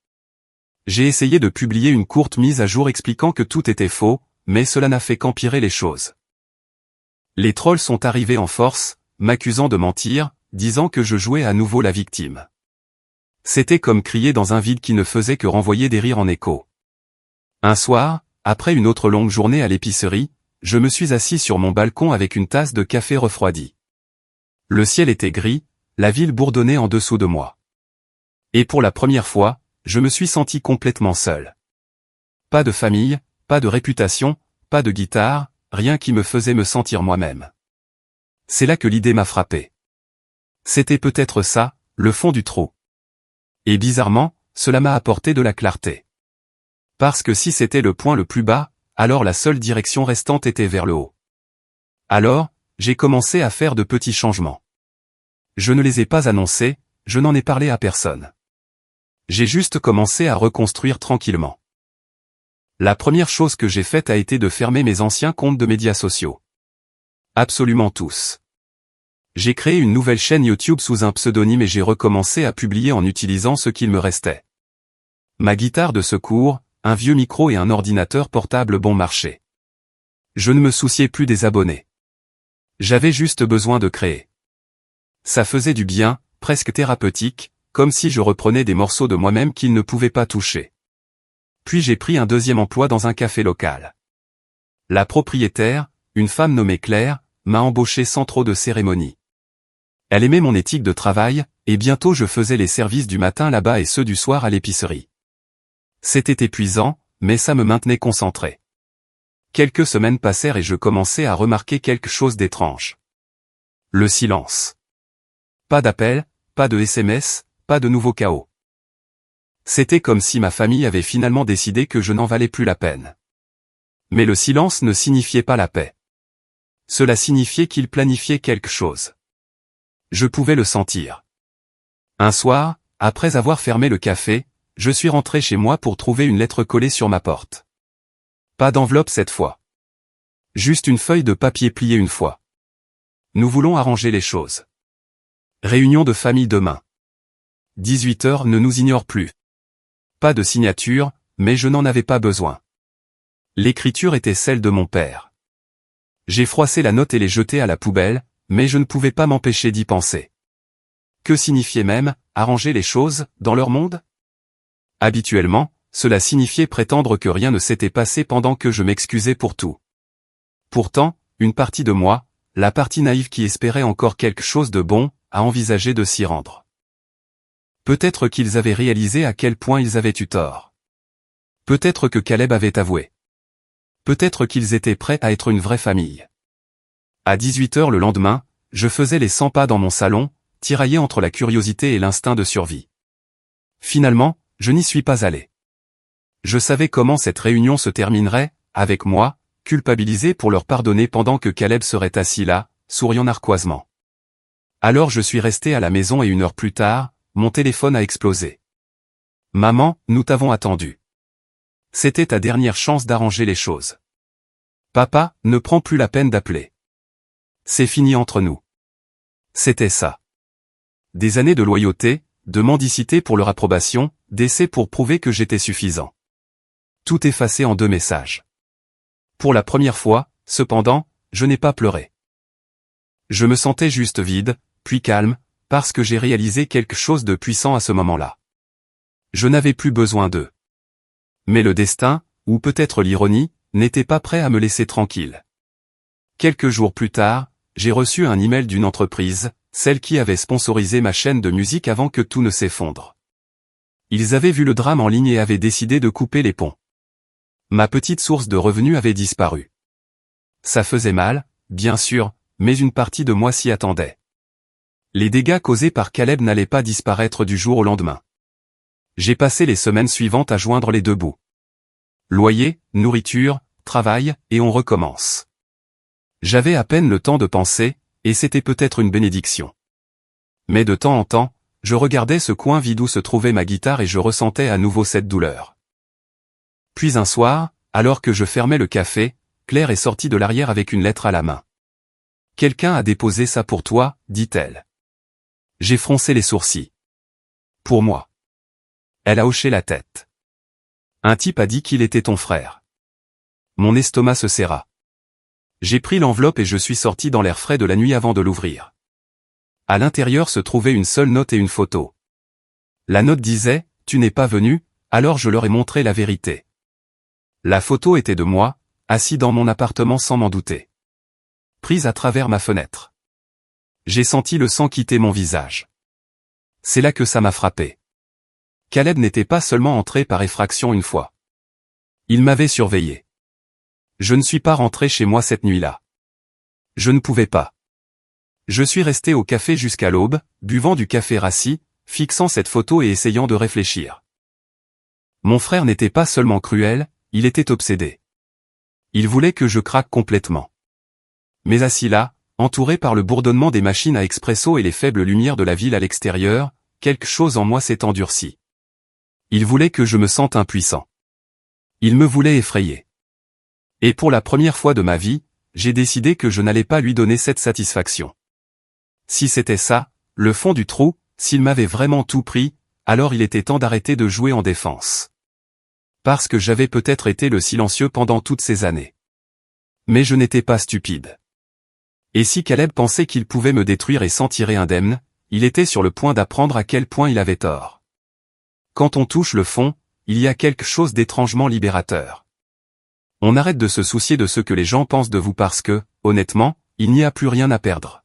J'ai essayé de publier une courte mise à jour expliquant que tout était faux, mais cela n'a fait qu'empirer les choses. Les trolls sont arrivés en force, m'accusant de mentir, disant que je jouais à nouveau la victime. C'était comme crier dans un vide qui ne faisait que renvoyer des rires en écho. Un soir, après une autre longue journée à l'épicerie, je me suis assis sur mon balcon avec une tasse de café refroidi. Le ciel était gris, la ville bourdonnait en dessous de moi. Et pour la première fois, je me suis senti complètement seul. Pas de famille, pas de réputation, pas de guitare, rien qui me faisait me sentir moi-même. C'est là que l'idée m'a frappé. C'était peut-être ça, le fond du trou. Et bizarrement, cela m'a apporté de la clarté. Parce que si c'était le point le plus bas, alors la seule direction restante était vers le haut. Alors, j'ai commencé à faire de petits changements. Je ne les ai pas annoncés, je n'en ai parlé à personne. J'ai juste commencé à reconstruire tranquillement. La première chose que j'ai faite a été de fermer mes anciens comptes de médias sociaux. Absolument tous. J'ai créé une nouvelle chaîne YouTube sous un pseudonyme et j'ai recommencé à publier en utilisant ce qu'il me restait. Ma guitare de secours, un vieux micro et un ordinateur portable bon marché. Je ne me souciais plus des abonnés. J'avais juste besoin de créer. Ça faisait du bien, presque thérapeutique, comme si je reprenais des morceaux de moi-même qu'ils ne pouvaient pas toucher. Puis j'ai pris un deuxième emploi dans un café local. La propriétaire, une femme nommée Claire, m'a embauché sans trop de cérémonie. Elle aimait mon éthique de travail, et bientôt je faisais les services du matin là-bas et ceux du soir à l'épicerie. C'était épuisant, mais ça me maintenait concentré. Quelques semaines passèrent et je commençais à remarquer quelque chose d'étrange. Le silence. Pas d'appel, pas de SMS, pas de nouveau chaos. C'était comme si ma famille avait finalement décidé que je n'en valais plus la peine. Mais le silence ne signifiait pas la paix. Cela signifiait qu'il planifiait quelque chose. Je pouvais le sentir. Un soir, après avoir fermé le café, je suis rentré chez moi pour trouver une lettre collée sur ma porte. Pas d'enveloppe cette fois. Juste une feuille de papier pliée une fois. Nous voulons arranger les choses. Réunion de famille demain. 18h ne nous ignore plus. Pas de signature, mais je n'en avais pas besoin. L'écriture était celle de mon père. J'ai froissé la note et l'ai jetée à la poubelle, mais je ne pouvais pas m'empêcher d'y penser. Que signifiait même « arranger les choses » dans leur monde ? Habituellement, cela signifiait prétendre que rien ne s'était passé pendant que je m'excusais pour tout. Pourtant, une partie de moi, la partie naïve qui espérait encore quelque chose de bon, a envisagé de s'y rendre. Peut-être qu'ils avaient réalisé à quel point ils avaient eu tort. Peut-être que Caleb avait avoué. Peut-être qu'ils étaient prêts à être une vraie famille. À 18h le lendemain, je faisais les 100 pas dans mon salon, tiraillé entre la curiosité et l'instinct de survie. Finalement, je n'y suis pas allé. Je savais comment cette réunion se terminerait, avec moi, culpabilisé pour leur pardonner pendant que Caleb serait assis là, souriant narquoisement. Alors je suis resté à la maison et 1 heure plus tard, mon téléphone a explosé. Maman, nous t'avons attendu. C'était ta dernière chance d'arranger les choses. Papa, ne prends plus la peine d'appeler. C'est fini entre nous. C'était ça. Des années de loyauté, de mendicité pour leur approbation, d'essais pour prouver que j'étais suffisant. Tout effacé en 2 messages. Pour la première fois, cependant, je n'ai pas pleuré. Je me sentais juste vide, puis calme, parce que j'ai réalisé quelque chose de puissant à ce moment-là. Je n'avais plus besoin d'eux. Mais le destin, ou peut-être l'ironie, n'était pas prêt à me laisser tranquille. Quelques jours plus tard, j'ai reçu un email d'une entreprise, celle qui avait sponsorisé ma chaîne de musique avant que tout ne s'effondre. Ils avaient vu le drame en ligne et avaient décidé de couper les ponts. Ma petite source de revenus avait disparu. Ça faisait mal, bien sûr, mais une partie de moi s'y attendait. Les dégâts causés par Caleb n'allaient pas disparaître du jour au lendemain. J'ai passé les semaines suivantes à joindre les 2 bouts. Loyer, nourriture, travail, et on recommence. J'avais à peine le temps de penser, et c'était peut-être une bénédiction. Mais de temps en temps, je regardais ce coin vide où se trouvait ma guitare et je ressentais à nouveau cette douleur. Puis un soir, alors que je fermais le café, Claire est sortie de l'arrière avec une lettre à la main. « Quelqu'un a déposé ça pour toi, dit-elle. » J'ai froncé les sourcils. « Pour moi. » Elle a hoché la tête. « Un type a dit qu'il était ton frère. » Mon estomac se serra. J'ai pris l'enveloppe et je suis sorti dans l'air frais de la nuit avant de l'ouvrir. À l'intérieur se trouvait une seule note et une photo. La note disait « Tu n'es pas venu », alors je leur ai montré la vérité. La photo était de moi, assis dans mon appartement sans m'en douter. Prise à travers ma fenêtre. J'ai senti le sang quitter mon visage. C'est là que ça m'a frappé. Caleb n'était pas seulement entré par effraction une fois. Il m'avait surveillé. Je ne suis pas rentré chez moi cette nuit-là. Je ne pouvais pas. Je suis resté au café jusqu'à l'aube, buvant du café rassis, fixant cette photo et essayant de réfléchir. Mon frère n'était pas seulement cruel, il était obsédé. Il voulait que je craque complètement. Mais assis là, entouré par le bourdonnement des machines à expresso et les faibles lumières de la ville à l'extérieur, quelque chose en moi s'est endurci. Il voulait que je me sente impuissant. Il me voulait effrayer. Et pour la première fois de ma vie, j'ai décidé que je n'allais pas lui donner cette satisfaction. Si c'était ça, le fond du trou, s'il m'avait vraiment tout pris, alors il était temps d'arrêter de jouer en défense. Parce que j'avais peut-être été le silencieux pendant toutes ces années. Mais je n'étais pas stupide. Et si Caleb pensait qu'il pouvait me détruire et s'en tirer indemne, il était sur le point d'apprendre à quel point il avait tort. Quand on touche le fond, il y a quelque chose d'étrangement libérateur. On arrête de se soucier de ce que les gens pensent de vous parce que, honnêtement, il n'y a plus rien à perdre.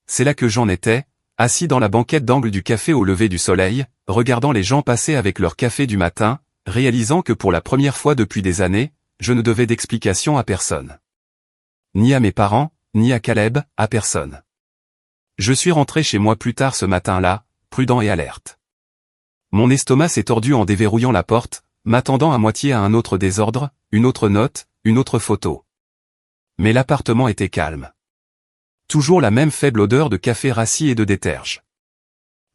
C'est là que j'en étais, assis dans la banquette d'angle du café au lever du soleil, regardant les gens passer avec leur café du matin, réalisant que pour la première fois depuis des années, je ne devais d'explication à personne. Ni à mes parents, ni à Caleb, à personne. Je suis rentré chez moi plus tard ce matin-là, prudent et alerte. Mon estomac s'est tordu en déverrouillant la porte, m'attendant à moitié à un autre désordre, une autre note, une autre photo. Mais l'appartement était calme. Toujours la même faible odeur de café rassis et de déterge.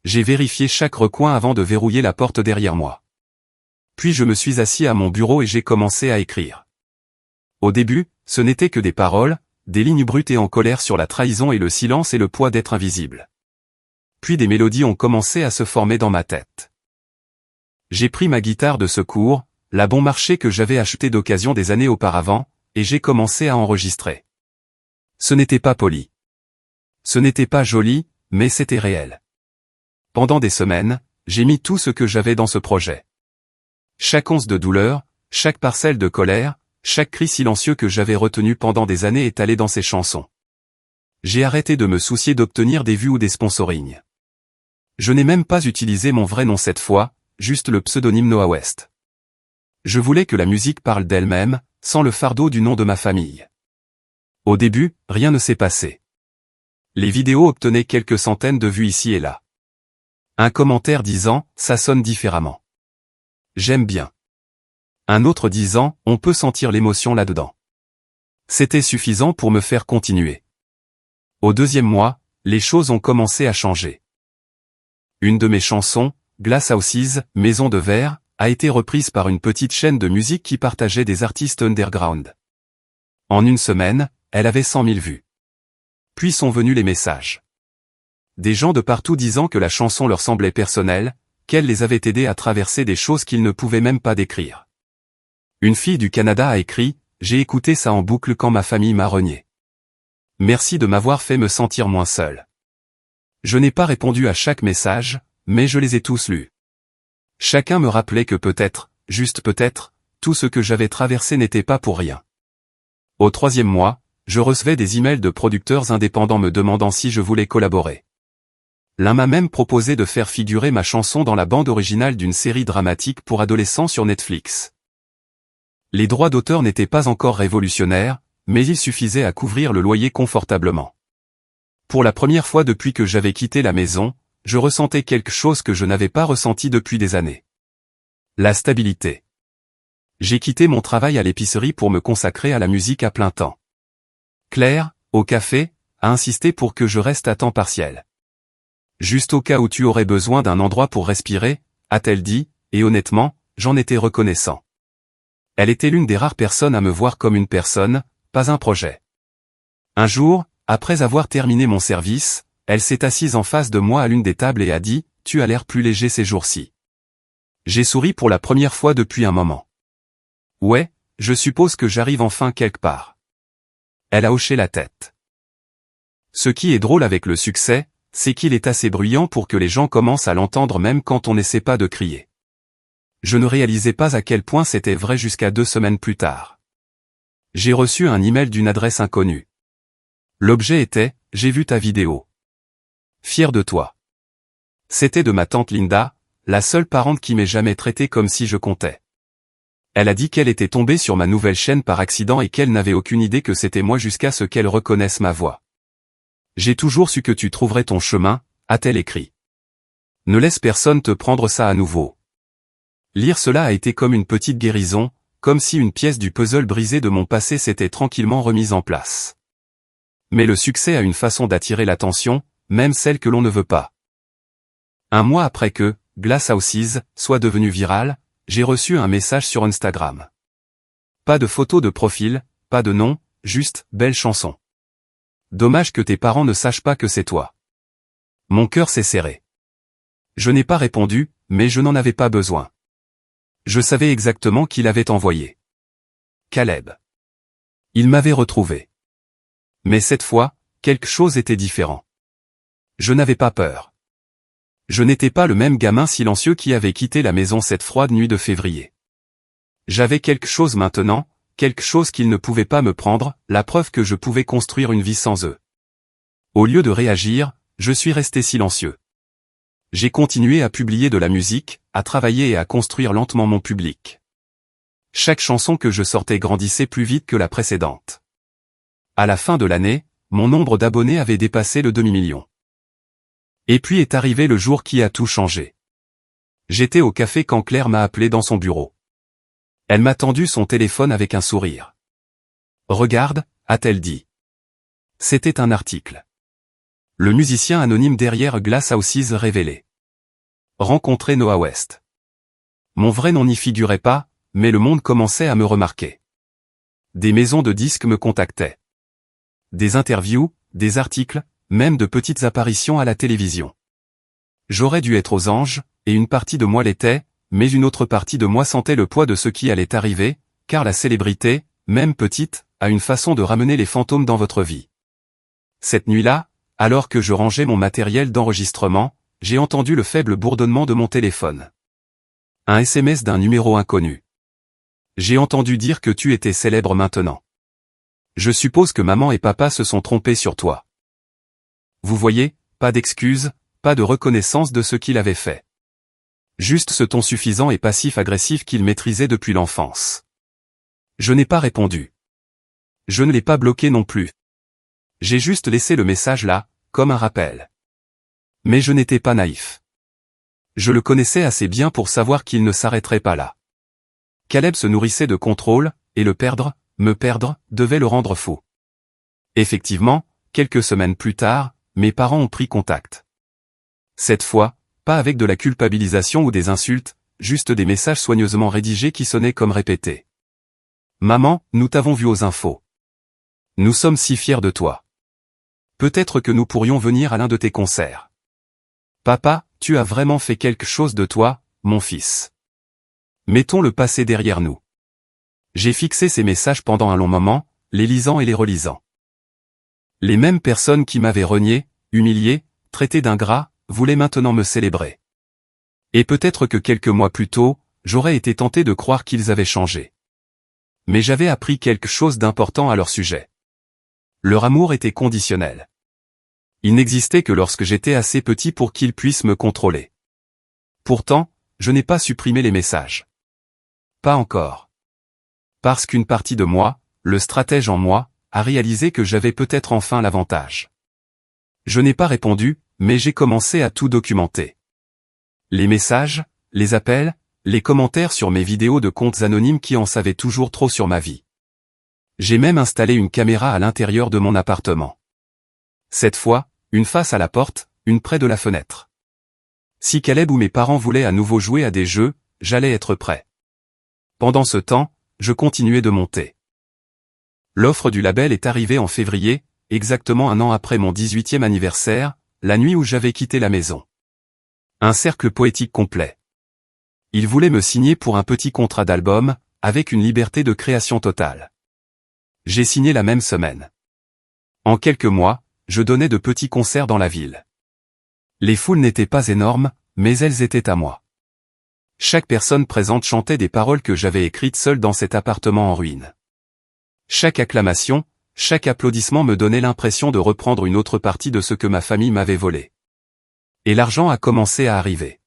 J'ai vérifié chaque recoin avant de verrouiller la porte derrière moi. Puis je me suis assis à mon bureau et j'ai commencé à écrire. Au début, ce n'était que des paroles, des lignes brutes et en colère sur la trahison et le silence et le poids d'être invisible. Puis des mélodies ont commencé à se former dans ma tête. J'ai pris ma guitare de secours, la bon marché que j'avais achetée d'occasion des années auparavant, et j'ai commencé à enregistrer. Ce n'était pas poli. Ce n'était pas joli, mais c'était réel. Pendant des semaines, j'ai mis tout ce que j'avais dans ce projet. Chaque once de douleur, chaque parcelle de colère, chaque cri silencieux que j'avais retenu pendant des années est allé dans ces chansons. J'ai arrêté de me soucier d'obtenir des vues ou des sponsorings. Je n'ai même pas utilisé mon vrai nom cette fois, juste le pseudonyme Noah West. Je voulais que la musique parle d'elle-même, sans le fardeau du nom de ma famille. Au début, rien ne s'est passé. Les vidéos obtenaient quelques centaines de vues ici et là. Un commentaire disant « ça sonne différemment ». J'aime bien. Un autre disant « on peut sentir l'émotion là-dedans ». C'était suffisant pour me faire continuer. Au deuxième mois, les choses ont commencé à changer. Une de mes chansons, Glass Houses, Maison de verre, a été reprise par une petite chaîne de musique qui partageait des artistes underground. En une semaine, elle avait 100 000 vues. Puis sont venus les messages. Des gens de partout disant que la chanson leur semblait personnelle, qu'elle les avait aidés à traverser des choses qu'ils ne pouvaient même pas décrire. Une fille du Canada a écrit « J'ai écouté ça en boucle quand ma famille m'a renié. Merci de m'avoir fait me sentir moins seul. » Je n'ai pas répondu à chaque message, mais je les ai tous lus. Chacun me rappelait que peut-être, juste peut-être, tout ce que j'avais traversé n'était pas pour rien. Au troisième mois, je recevais des emails de producteurs indépendants me demandant si je voulais collaborer. L'un m'a même proposé de faire figurer ma chanson dans la bande originale d'une série dramatique pour adolescents sur Netflix. Les droits d'auteur n'étaient pas encore révolutionnaires, mais ils suffisaient à couvrir le loyer confortablement. Pour la première fois depuis que j'avais quitté la maison, je ressentais quelque chose que je n'avais pas ressenti depuis des années. La stabilité. J'ai quitté mon travail à l'épicerie pour me consacrer à la musique à plein temps. Claire, au café, a insisté pour que je reste à temps partiel. Juste au cas où tu aurais besoin d'un endroit pour respirer, a-t-elle dit, et honnêtement, j'en étais reconnaissant. Elle était l'une des rares personnes à me voir comme une personne, pas un projet. Un jour, après avoir terminé mon service, elle s'est assise en face de moi à l'une des tables et a dit « Tu as l'air plus léger ces jours-ci. » J'ai souri pour la première fois depuis un moment. « Ouais, je suppose que j'arrive enfin quelque part. » Elle a hoché la tête. Ce qui est drôle avec le succès, c'est qu'il est assez bruyant pour que les gens commencent à l'entendre même quand on n'essaie pas de crier. Je ne réalisais pas à quel point c'était vrai jusqu'à 2 semaines plus tard. J'ai reçu un email d'une adresse inconnue. L'objet était « J'ai vu ta vidéo. Fier de toi. » C'était de ma tante Linda, la seule parente qui m'ait jamais traité comme si je comptais. Elle a dit qu'elle était tombée sur ma nouvelle chaîne par accident et qu'elle n'avait aucune idée que c'était moi jusqu'à ce qu'elle reconnaisse ma voix. « J'ai toujours su que tu trouverais ton chemin », a-t-elle écrit. Ne laisse personne te prendre ça à nouveau. Lire cela a été comme une petite guérison, comme si une pièce du puzzle brisé de mon passé s'était tranquillement remise en place. Mais le succès a une façon d'attirer l'attention, même celle que l'on ne veut pas. Un mois après que Glass Houses soit devenu viral, j'ai reçu un message sur Instagram. Pas de photo de profil, pas de nom, juste « belle chanson ». Dommage que tes parents ne sachent pas que c'est toi. Mon cœur s'est serré. Je n'ai pas répondu, mais je n'en avais pas besoin. Je savais exactement qui l'avait envoyé. Caleb. Il m'avait retrouvé. Mais cette fois, quelque chose était différent. Je n'avais pas peur. Je n'étais pas le même gamin silencieux qui avait quitté la maison cette froide nuit de février. J'avais quelque chose maintenant, quelque chose qu'ils ne pouvaient pas me prendre, la preuve que je pouvais construire une vie sans eux. Au lieu de réagir, je suis resté silencieux. J'ai continué à publier de la musique, à travailler et à construire lentement mon public. Chaque chanson que je sortais grandissait plus vite que la précédente. À la fin de l'année, mon nombre d'abonnés avait dépassé le demi-million. Et puis est arrivé le jour qui a tout changé. J'étais au café quand Claire m'a appelé dans son bureau. Elle m'a tendu son téléphone avec un sourire. « Regarde », a-t-elle dit. C'était un article. Le musicien anonyme derrière Glass Houses révélé. Rencontrer Noah West. Mon vrai nom n'y figurait pas, mais le monde commençait à me remarquer. Des maisons de disques me contactaient. Des interviews, des articles, même de petites apparitions à la télévision. J'aurais dû être aux anges, et une partie de moi l'était, mais une autre partie de moi sentait le poids de ce qui allait arriver, car la célébrité, même petite, a une façon de ramener les fantômes dans votre vie. Cette nuit-là, alors que je rangeais mon matériel d'enregistrement, j'ai entendu le faible bourdonnement de mon téléphone. Un SMS d'un numéro inconnu. J'ai entendu dire que tu étais célèbre maintenant. Je suppose que maman et papa se sont trompés sur toi. Vous voyez, pas d'excuses, pas de reconnaissance de ce qu'il avait fait. Juste ce ton suffisant et passif-agressif qu'il maîtrisait depuis l'enfance. Je n'ai pas répondu. Je ne l'ai pas bloqué non plus. J'ai juste laissé le message là, comme un rappel. Mais je n'étais pas naïf. Je le connaissais assez bien pour savoir qu'il ne s'arrêterait pas là. Caleb se nourrissait de contrôle, et le perdre, me perdre, devait le rendre fou. Effectivement, quelques semaines plus tard, mes parents ont pris contact. Cette fois, pas avec de la culpabilisation ou des insultes, juste des messages soigneusement rédigés qui sonnaient comme répétés. « Maman, nous t'avons vu aux infos. Nous sommes si fiers de toi. Peut-être que nous pourrions venir à l'un de tes concerts. Papa, tu as vraiment fait quelque chose de toi, mon fils. Mettons le passé derrière nous. » J'ai fixé ces messages pendant un long moment, les lisant et les relisant. Les mêmes personnes qui m'avaient renié, humilié, traité d'ingrat, voulaient maintenant me célébrer. Et peut-être que quelques mois plus tôt, j'aurais été tenté de croire qu'ils avaient changé. Mais j'avais appris quelque chose d'important à leur sujet. Leur amour était conditionnel. Il n'existait que lorsque j'étais assez petit pour qu'ils puissent me contrôler. Pourtant, je n'ai pas supprimé les messages. Pas encore. Parce qu'une partie de moi, le stratège en moi, a réalisé que j'avais peut-être enfin l'avantage. Je n'ai pas répondu, mais j'ai commencé à tout documenter. Les messages, les appels, les commentaires sur mes vidéos de comptes anonymes qui en savaient toujours trop sur ma vie. J'ai même installé une caméra à l'intérieur de mon appartement. Cette fois, une face à la porte, une près de la fenêtre. Si Caleb ou mes parents voulaient à nouveau jouer à des jeux, j'allais être prêt. Pendant ce temps, je continuais de monter. L'offre du label est arrivée en février, exactement un an après mon 18e anniversaire, la nuit où j'avais quitté la maison. Un cercle poétique complet. Ils voulaient me signer pour un petit contrat d'album, avec une liberté de création totale. J'ai signé la même semaine. En quelques mois, je donnais de petits concerts dans la ville. Les foules n'étaient pas énormes, mais elles étaient à moi. Chaque personne présente chantait des paroles que j'avais écrites seul dans cet appartement en ruine. Chaque acclamation, chaque applaudissement me donnait l'impression de reprendre une autre partie de ce que ma famille m'avait volé. Et l'argent a commencé à arriver.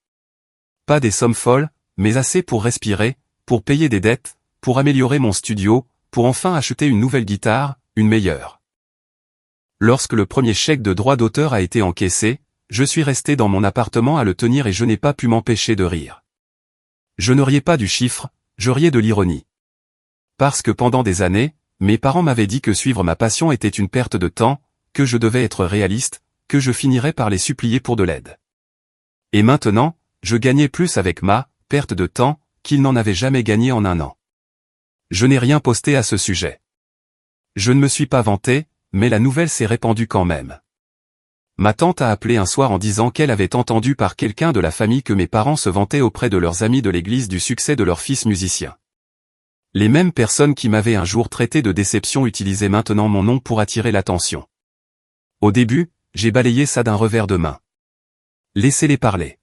Pas des sommes folles, mais assez pour respirer, pour payer des dettes, pour améliorer mon studio, pour enfin acheter une nouvelle guitare, une meilleure. Lorsque le premier chèque de droit d'auteur a été encaissé, je suis resté dans mon appartement à le tenir et je n'ai pas pu m'empêcher de rire. Je ne riais pas du chiffre, je riais de l'ironie. Parce que pendant des années, mes parents m'avaient dit que suivre ma passion était une perte de temps, que je devais être réaliste, que je finirais par les supplier pour de l'aide. Et maintenant, je gagnais plus avec ma perte de temps qu'ils n'en avaient jamais gagné en un an. Je n'ai rien posté à ce sujet. Je ne me suis pas vanté, mais la nouvelle s'est répandue quand même. Ma tante a appelé un soir en disant qu'elle avait entendu par quelqu'un de la famille que mes parents se vantaient auprès de leurs amis de l'église du succès de leur fils musicien. Les mêmes personnes qui m'avaient un jour traité de déception utilisaient maintenant mon nom pour attirer l'attention. Au début, j'ai balayé ça d'un revers de main. Laissez-les parler.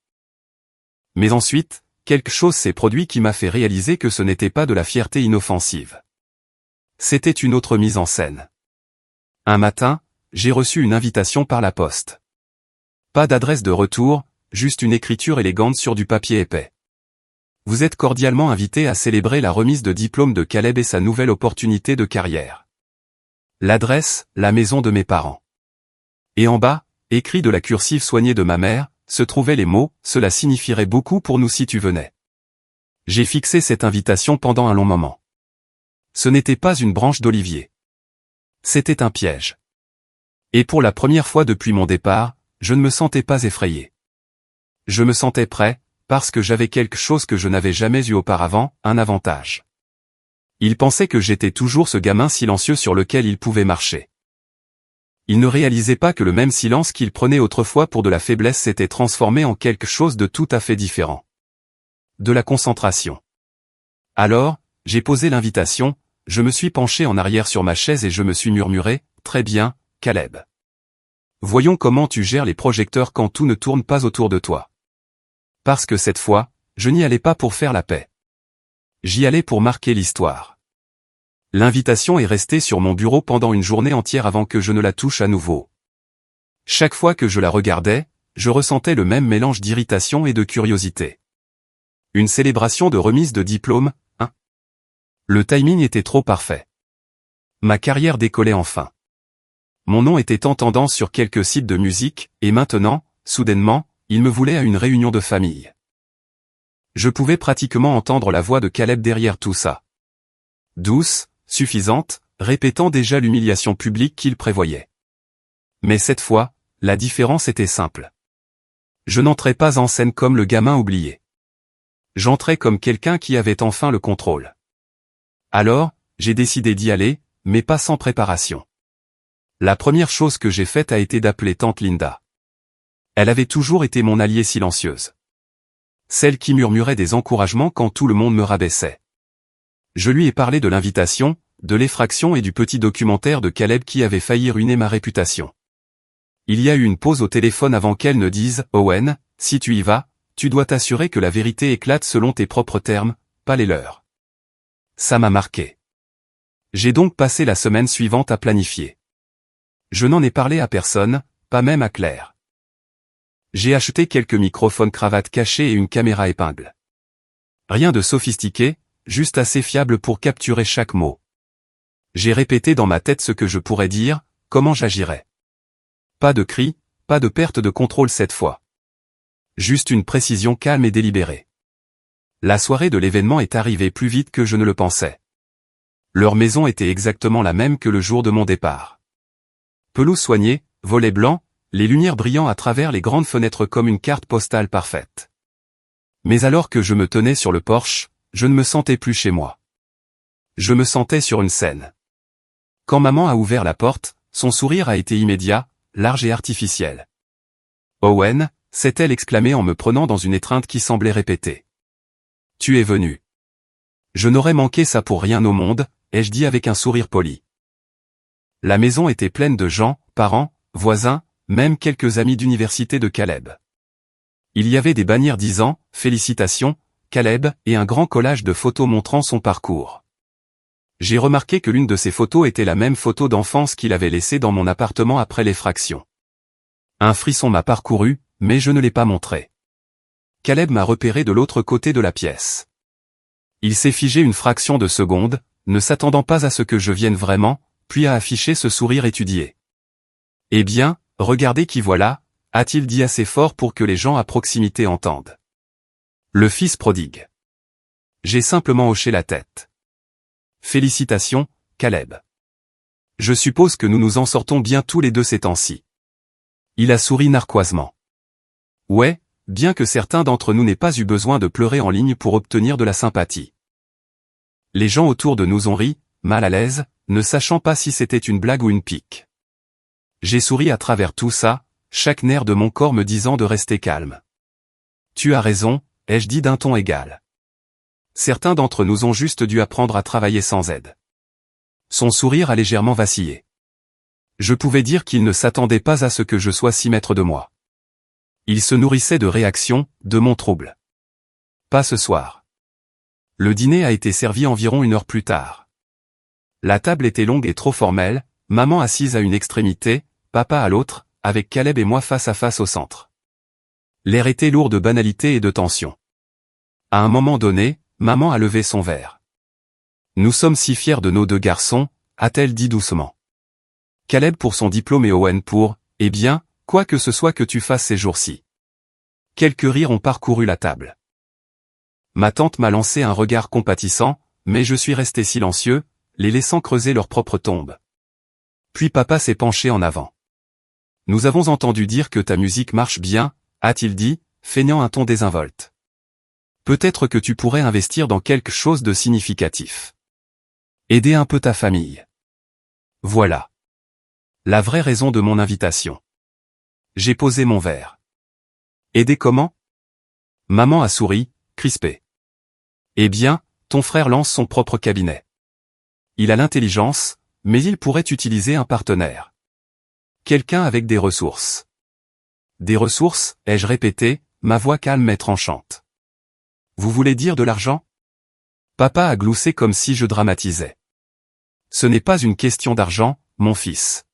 Mais ensuite, quelque chose s'est produit qui m'a fait réaliser que ce n'était pas de la fierté inoffensive. C'était une autre mise en scène. Un matin, j'ai reçu une invitation par la poste. Pas d'adresse de retour, juste une écriture élégante sur du papier épais. Vous êtes cordialement invité à célébrer la remise de diplôme de Caleb et sa nouvelle opportunité de carrière. L'adresse, la maison de mes parents. Et en bas, écrit de la cursive soignée de ma mère, se trouvaient les mots « Cela signifierait beaucoup pour nous si tu venais ». J'ai fixé cette invitation pendant un long moment. Ce n'était pas une branche d'olivier. C'était un piège. Et pour la première fois depuis mon départ, je ne me sentais pas effrayé. Je me sentais prêt, parce que j'avais quelque chose que je n'avais jamais eu auparavant, un avantage. Ils pensaient que j'étais toujours ce gamin silencieux sur lequel ils pouvaient marcher. Ils ne réalisaient pas que le même silence qu'ils prenaient autrefois pour de la faiblesse s'était transformé en quelque chose de tout à fait différent. De la concentration. Alors, j'ai posé l'invitation, je me suis penché en arrière sur ma chaise et je me suis murmuré, « Très bien, Caleb. Voyons comment tu gères les projecteurs quand tout ne tourne pas autour de toi. » Parce que cette fois, je n'y allais pas pour faire la paix. J'y allais pour marquer l'histoire. L'invitation est restée sur mon bureau pendant une journée entière avant que je ne la touche à nouveau. Chaque fois que je la regardais, je ressentais le même mélange d'irritation et de curiosité. Une célébration de remise de diplôme, hein? Le timing était trop parfait. Ma carrière décollait enfin. Mon nom était en tendance sur quelques sites de musique, et maintenant, soudainement, il me voulait à une réunion de famille. Je pouvais pratiquement entendre la voix de Caleb derrière tout ça. Douce, suffisante, répétant déjà l'humiliation publique qu'il prévoyait. Mais cette fois, la différence était simple. Je n'entrais pas en scène comme le gamin oublié. J'entrais comme quelqu'un qui avait enfin le contrôle. Alors, j'ai décidé d'y aller, mais pas sans préparation. La première chose que j'ai faite a été d'appeler tante Linda. Elle avait toujours été mon alliée silencieuse. Celle qui murmurait des encouragements quand tout le monde me rabaissait. Je lui ai parlé de l'invitation, de l'effraction et du petit documentaire de Caleb qui avait failli ruiner ma réputation. Il y a eu une pause au téléphone avant qu'elle ne dise « Owen, si tu y vas, tu dois t'assurer que la vérité éclate selon tes propres termes, pas les leurs. » Ça m'a marqué. J'ai donc passé la semaine suivante à planifier. Je n'en ai parlé à personne, pas même à Claire. J'ai acheté quelques microphones cravates cachés et une caméra épingle. Rien de sophistiqué, juste assez fiable pour capturer chaque mot. J'ai répété dans ma tête ce que je pourrais dire, comment j'agirais. Pas de cris, pas de perte de contrôle cette fois. Juste une précision calme et délibérée. La soirée de l'événement est arrivée plus vite que je ne le pensais. Leur maison était exactement la même que le jour de mon départ. Pelouse soignée, volets blancs, les lumières brillant à travers les grandes fenêtres comme une carte postale parfaite. Mais alors que je me tenais sur le porche, je ne me sentais plus chez moi. Je me sentais sur une scène. Quand maman a ouvert la porte, son sourire a été immédiat, large et artificiel. Owen, s'est-elle exclamée en me prenant dans une étreinte qui semblait répéter. Tu es venu. Je n'aurais manqué ça pour rien au monde, ai-je dit avec un sourire poli. La maison était pleine de gens, parents, voisins, même quelques amis d'université de Caleb. Il y avait des bannières disant « Félicitations, Caleb » et un grand collage de photos montrant son parcours. J'ai remarqué que l'une de ces photos était la même photo d'enfance qu'il avait laissée dans mon appartement après l'effraction. Un frisson m'a parcouru, mais je ne l'ai pas montré. Caleb m'a repéré de l'autre côté de la pièce. Il s'est figé une fraction de seconde, ne s'attendant pas à ce que je vienne vraiment, puis a affiché ce sourire étudié. « Eh bien, regardez qui voilà », a-t-il dit assez fort pour que les gens à proximité entendent. Le fils prodigue. J'ai simplement hoché la tête. Félicitations, Caleb. Je suppose que nous nous en sortons bien tous les deux ces temps-ci. Il a souri narquoisement. Ouais, bien que certains d'entre nous n'aient pas eu besoin de pleurer en ligne pour obtenir de la sympathie. Les gens autour de nous ont ri, mal à l'aise, ne sachant pas si c'était une blague ou une pique. J'ai souri à travers tout ça, chaque nerf de mon corps me disant de rester calme. Tu as raison, ai-je dit d'un ton égal. Certains d'entre nous ont juste dû apprendre à travailler sans aide. Son sourire a légèrement vacillé. Je pouvais dire qu'il ne s'attendait pas à ce que je sois 6 mètres de moi. Il se nourrissait de réactions, de mon trouble. Pas ce soir. Le dîner a été servi environ 1 heure plus tard. La table était longue et trop formelle, maman assise à une extrémité, papa à l'autre, avec Caleb et moi face à face au centre. L'air était lourd de banalité et de tension. À un moment donné, maman a levé son verre. Nous sommes si fiers de nos 2 garçons, a-t-elle dit doucement. Caleb pour son diplôme et Owen pour, eh bien, quoi que ce soit que tu fasses ces jours-ci. Quelques rires ont parcouru la table. Ma tante m'a lancé un regard compatissant, mais je suis resté silencieux, les laissant creuser leur propre tombe. Puis papa s'est penché en avant. Nous avons entendu dire que ta musique marche bien, a-t-il dit, feignant un ton désinvolte. Peut-être que tu pourrais investir dans quelque chose de significatif. Aider un peu ta famille. Voilà. La vraie raison de mon invitation. J'ai posé mon verre. Aider comment? Maman a souri, crispée. Eh bien, ton frère lance son propre cabinet. Il a l'intelligence, mais il pourrait utiliser un partenaire. Quelqu'un avec des ressources. Des ressources, ai-je répété, ma voix calme mais tranchante. Vous voulez dire de l'argent? Papa a gloussé comme si je dramatisais. Ce n'est pas une question d'argent, mon fils.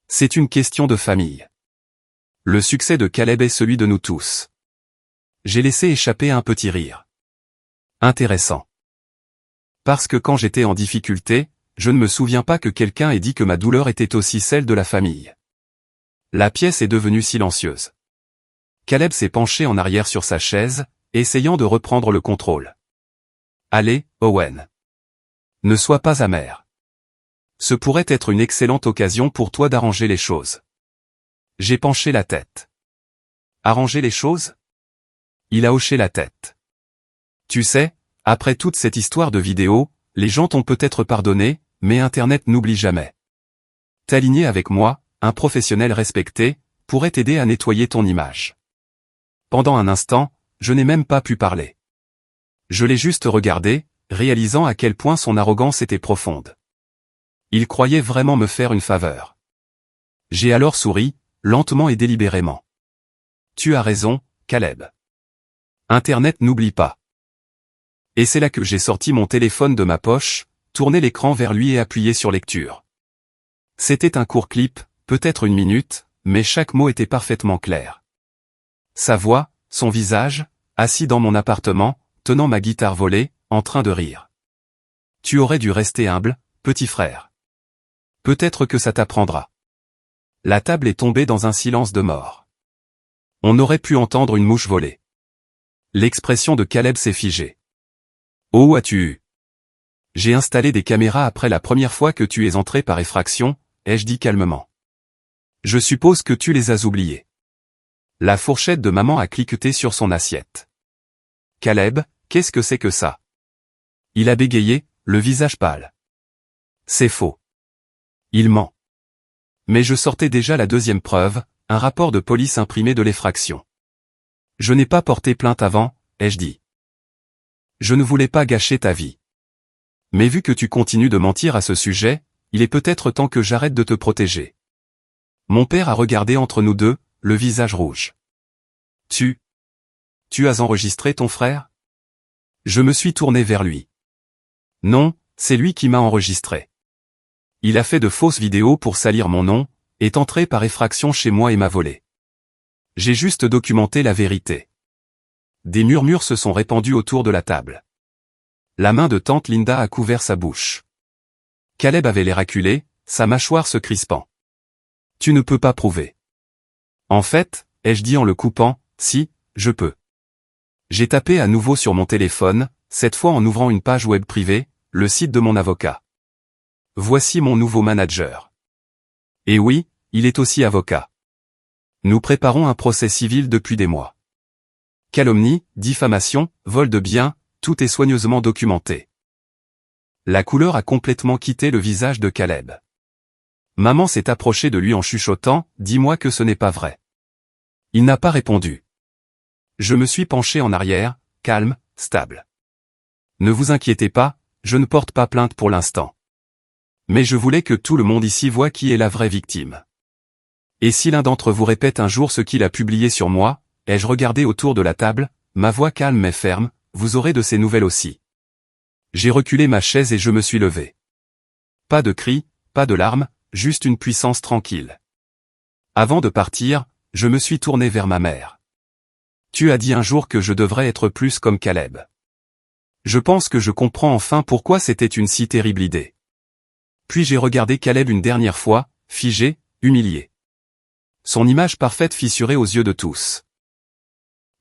C'est une question de famille. Le succès de Caleb est celui de nous tous. J'ai laissé échapper un petit rire. Intéressant. Parce que quand j'étais en difficulté, je ne me souviens pas que quelqu'un ait dit que ma douleur était aussi celle de la famille. La pièce est devenue silencieuse. Caleb s'est penché en arrière sur sa chaise, essayant de reprendre le contrôle. Allez, Owen. Ne sois pas amer. Ce pourrait être une excellente occasion pour toi d'arranger les choses. J'ai penché la tête. Arranger les choses? Il a hoché la tête. Tu sais, après toute cette histoire de vidéo, les gens t'ont peut-être pardonné, mais Internet n'oublie jamais. T'aligner avec moi, un professionnel respecté, pourrait t'aider à nettoyer ton image. Pendant un instant, je n'ai même pas pu parler. Je l'ai juste regardé, réalisant à quel point son arrogance était profonde. Il croyait vraiment me faire une faveur. J'ai alors souri, lentement et délibérément. Tu as raison, Caleb. Internet n'oublie pas. Et c'est là que j'ai sorti mon téléphone de ma poche, tourné l'écran vers lui et appuyé sur lecture. C'était un court clip, peut-être 1 minute, mais chaque mot était parfaitement clair. Sa voix, son visage, assis dans mon appartement, tenant ma guitare volée, en train de rire. Tu aurais dû rester humble, petit frère. Peut-être que ça t'apprendra. La table est tombée dans un silence de mort. On aurait pu entendre une mouche voler. L'expression de Caleb s'est figée. Oh, as-tu eu? J'ai installé des caméras après la première fois que tu es entré par effraction, ai-je dit calmement. Je suppose que tu les as oubliés. La fourchette de maman a cliqueté sur son assiette. Caleb, qu'est-ce que c'est que ça? Il a bégayé, le visage pâle. C'est faux. Il ment. Mais je sortais déjà la deuxième preuve, un rapport de police imprimé de l'effraction. Je n'ai pas porté plainte avant, ai-je dit. Je ne voulais pas gâcher ta vie. Mais vu que tu continues de mentir à ce sujet, il est peut-être temps que j'arrête de te protéger. Mon père a regardé entre nous deux, le visage rouge. Tu as enregistré ton frère? Je me suis tourné vers lui. Non, c'est lui qui m'a enregistré. Il a fait de fausses vidéos pour salir mon nom, est entré par effraction chez moi et m'a volé. J'ai juste documenté la vérité. Des murmures se sont répandus autour de la table. La main de tante Linda a couvert sa bouche. Caleb avait l'air acculé, sa mâchoire se crispant. Tu ne peux pas prouver. En fait, ai-je dit en le coupant, si, je peux. J'ai tapé à nouveau sur mon téléphone, cette fois en ouvrant une page web privée, le site de mon avocat. Voici mon nouveau manager. Et oui, il est aussi avocat. Nous préparons un procès civil depuis des mois. Calomnie, diffamation, vol de biens, tout est soigneusement documenté. La couleur a complètement quitté le visage de Caleb. Maman s'est approchée de lui en chuchotant, « Dis-moi que ce n'est pas vrai. » Il n'a pas répondu. Je me suis penché en arrière, calme, stable. Ne vous inquiétez pas, je ne porte pas plainte pour l'instant. Mais je voulais que tout le monde ici voie qui est la vraie victime. Et si l'un d'entre vous répète un jour ce qu'il a publié sur moi, ai-je regardé autour de la table, ma voix calme mais ferme, vous aurez de ces nouvelles aussi. J'ai reculé ma chaise et je me suis levé. Pas de cris, pas de larmes, juste une puissance tranquille. Avant de partir, je me suis tourné vers ma mère. Tu as dit un jour que je devrais être plus comme Caleb. Je pense que je comprends enfin pourquoi c'était une si terrible idée. Puis j'ai regardé Caleb une dernière fois, figé, humilié. Son image parfaite fissurée aux yeux de tous.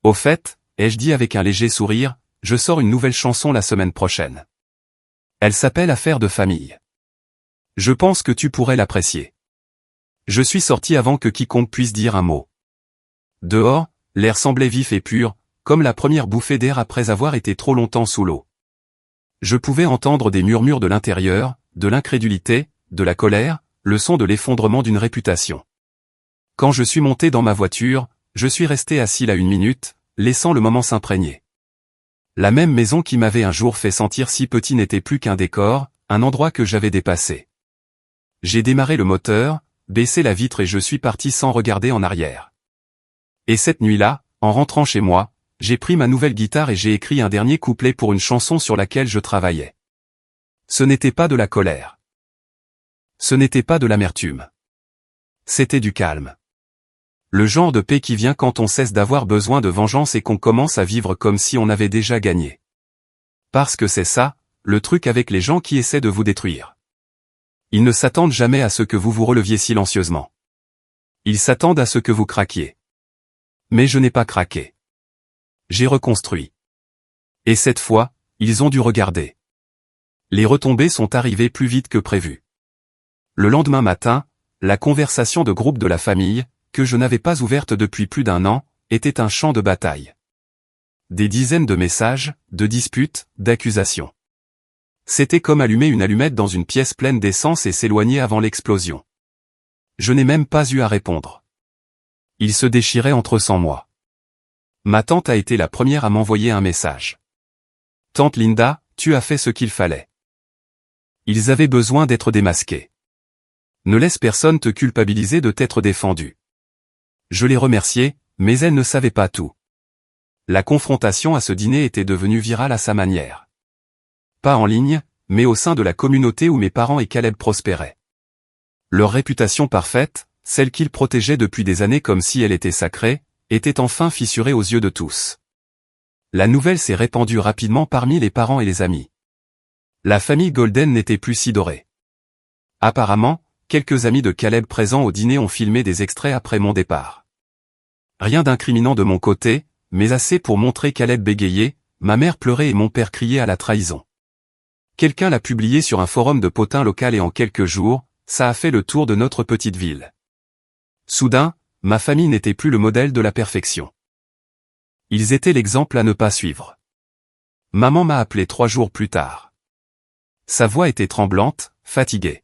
Au fait, ai-je dit avec un léger sourire, je sors une nouvelle chanson la semaine prochaine. Elle s'appelle Affaire de famille. Je pense que tu pourrais l'apprécier. Je suis sorti avant que quiconque puisse dire un mot. Dehors, l'air semblait vif et pur, comme la première bouffée d'air après avoir été trop longtemps sous l'eau. Je pouvais entendre des murmures de l'intérieur, de l'incrédulité, de la colère, le son de l'effondrement d'une réputation. Quand je suis monté dans ma voiture, je suis resté assis là 1 minute, laissant le moment s'imprégner. La même maison qui m'avait un jour fait sentir si petit n'était plus qu'un décor, un endroit que j'avais dépassé. J'ai démarré le moteur, baissé la vitre et je suis parti sans regarder en arrière. Et cette nuit-là, en rentrant chez moi, j'ai pris ma nouvelle guitare et j'ai écrit un dernier couplet pour une chanson sur laquelle je travaillais. Ce n'était pas de la colère. Ce n'était pas de l'amertume. C'était du calme. Le genre de paix qui vient quand on cesse d'avoir besoin de vengeance et qu'on commence à vivre comme si on avait déjà gagné. Parce que c'est ça, le truc avec les gens qui essaient de vous détruire. Ils ne s'attendent jamais à ce que vous vous releviez silencieusement. Ils s'attendent à ce que vous craquiez. Mais je n'ai pas craqué. J'ai reconstruit. Et cette fois, ils ont dû regarder. Les retombées sont arrivées plus vite que prévu. Le lendemain matin, la conversation de groupe de la famille, que je n'avais pas ouverte depuis plus d'1 an, était un champ de bataille. Des dizaines de messages, de disputes, d'accusations. C'était comme allumer une allumette dans une pièce pleine d'essence et s'éloigner avant l'explosion. Je n'ai même pas eu à répondre. Il se déchirait entre sans moi. Ma tante a été la première à m'envoyer un message. Tante Linda, tu as fait ce qu'il fallait. Ils avaient besoin d'être démasqués. Ne laisse personne te culpabiliser de t'être défendu. Je l'ai remerciée, mais elle ne savait pas tout. La confrontation à ce dîner était devenue virale à sa manière. Pas en ligne, mais au sein de la communauté où mes parents et Caleb prospéraient. Leur réputation parfaite, celle qu'ils protégeaient depuis des années comme si elle était sacrée, était enfin fissurée aux yeux de tous. La nouvelle s'est répandue rapidement parmi les parents et les amis. La famille Golden n'était plus si dorée. Apparemment, quelques amis de Caleb présents au dîner ont filmé des extraits après mon départ. Rien d'incriminant de mon côté, mais assez pour montrer Caleb bégayer, ma mère pleurait et mon père criait à la trahison. Quelqu'un l'a publié sur un forum de potins local et en quelques jours, ça a fait le tour de notre petite ville. Soudain, ma famille n'était plus le modèle de la perfection. Ils étaient l'exemple à ne pas suivre. Maman m'a appelé 3 jours plus tard. Sa voix était tremblante, fatiguée.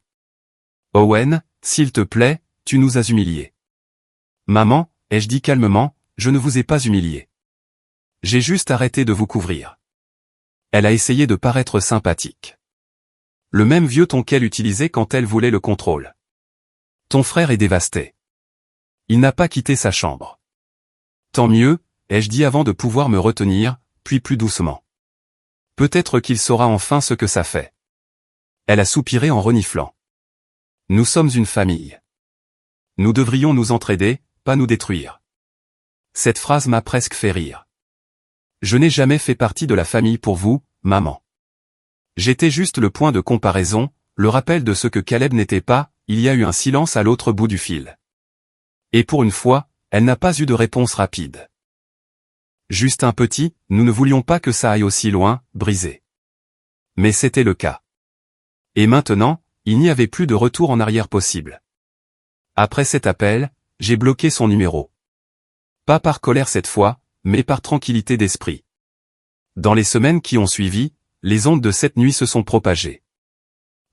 Owen, s'il te plaît, tu nous as humiliés. Maman, ai-je dit calmement, je ne vous ai pas humilié. J'ai juste arrêté de vous couvrir. Elle a essayé de paraître sympathique. Le même vieux ton qu'elle utilisait quand elle voulait le contrôle. Ton frère est dévasté. Il n'a pas quitté sa chambre. Tant mieux, ai-je dit avant de pouvoir me retenir, puis plus doucement. Peut-être qu'il saura enfin ce que ça fait. Elle a soupiré en reniflant. Nous sommes une famille. Nous devrions nous entraider, pas nous détruire. Cette phrase m'a presque fait rire. Je n'ai jamais fait partie de la famille pour vous, maman. J'étais juste le point de comparaison, le rappel de ce que Caleb n'était pas. Il y a eu un silence à l'autre bout du fil. Et pour une fois, elle n'a pas eu de réponse rapide. Juste un petit, nous ne voulions pas que ça aille aussi loin, brisé. Mais c'était le cas. Et maintenant, il n'y avait plus de retour en arrière possible. Après cet appel, j'ai bloqué son numéro. Pas par colère cette fois, mais par tranquillité d'esprit. Dans les semaines qui ont suivi, les ondes de cette nuit se sont propagées.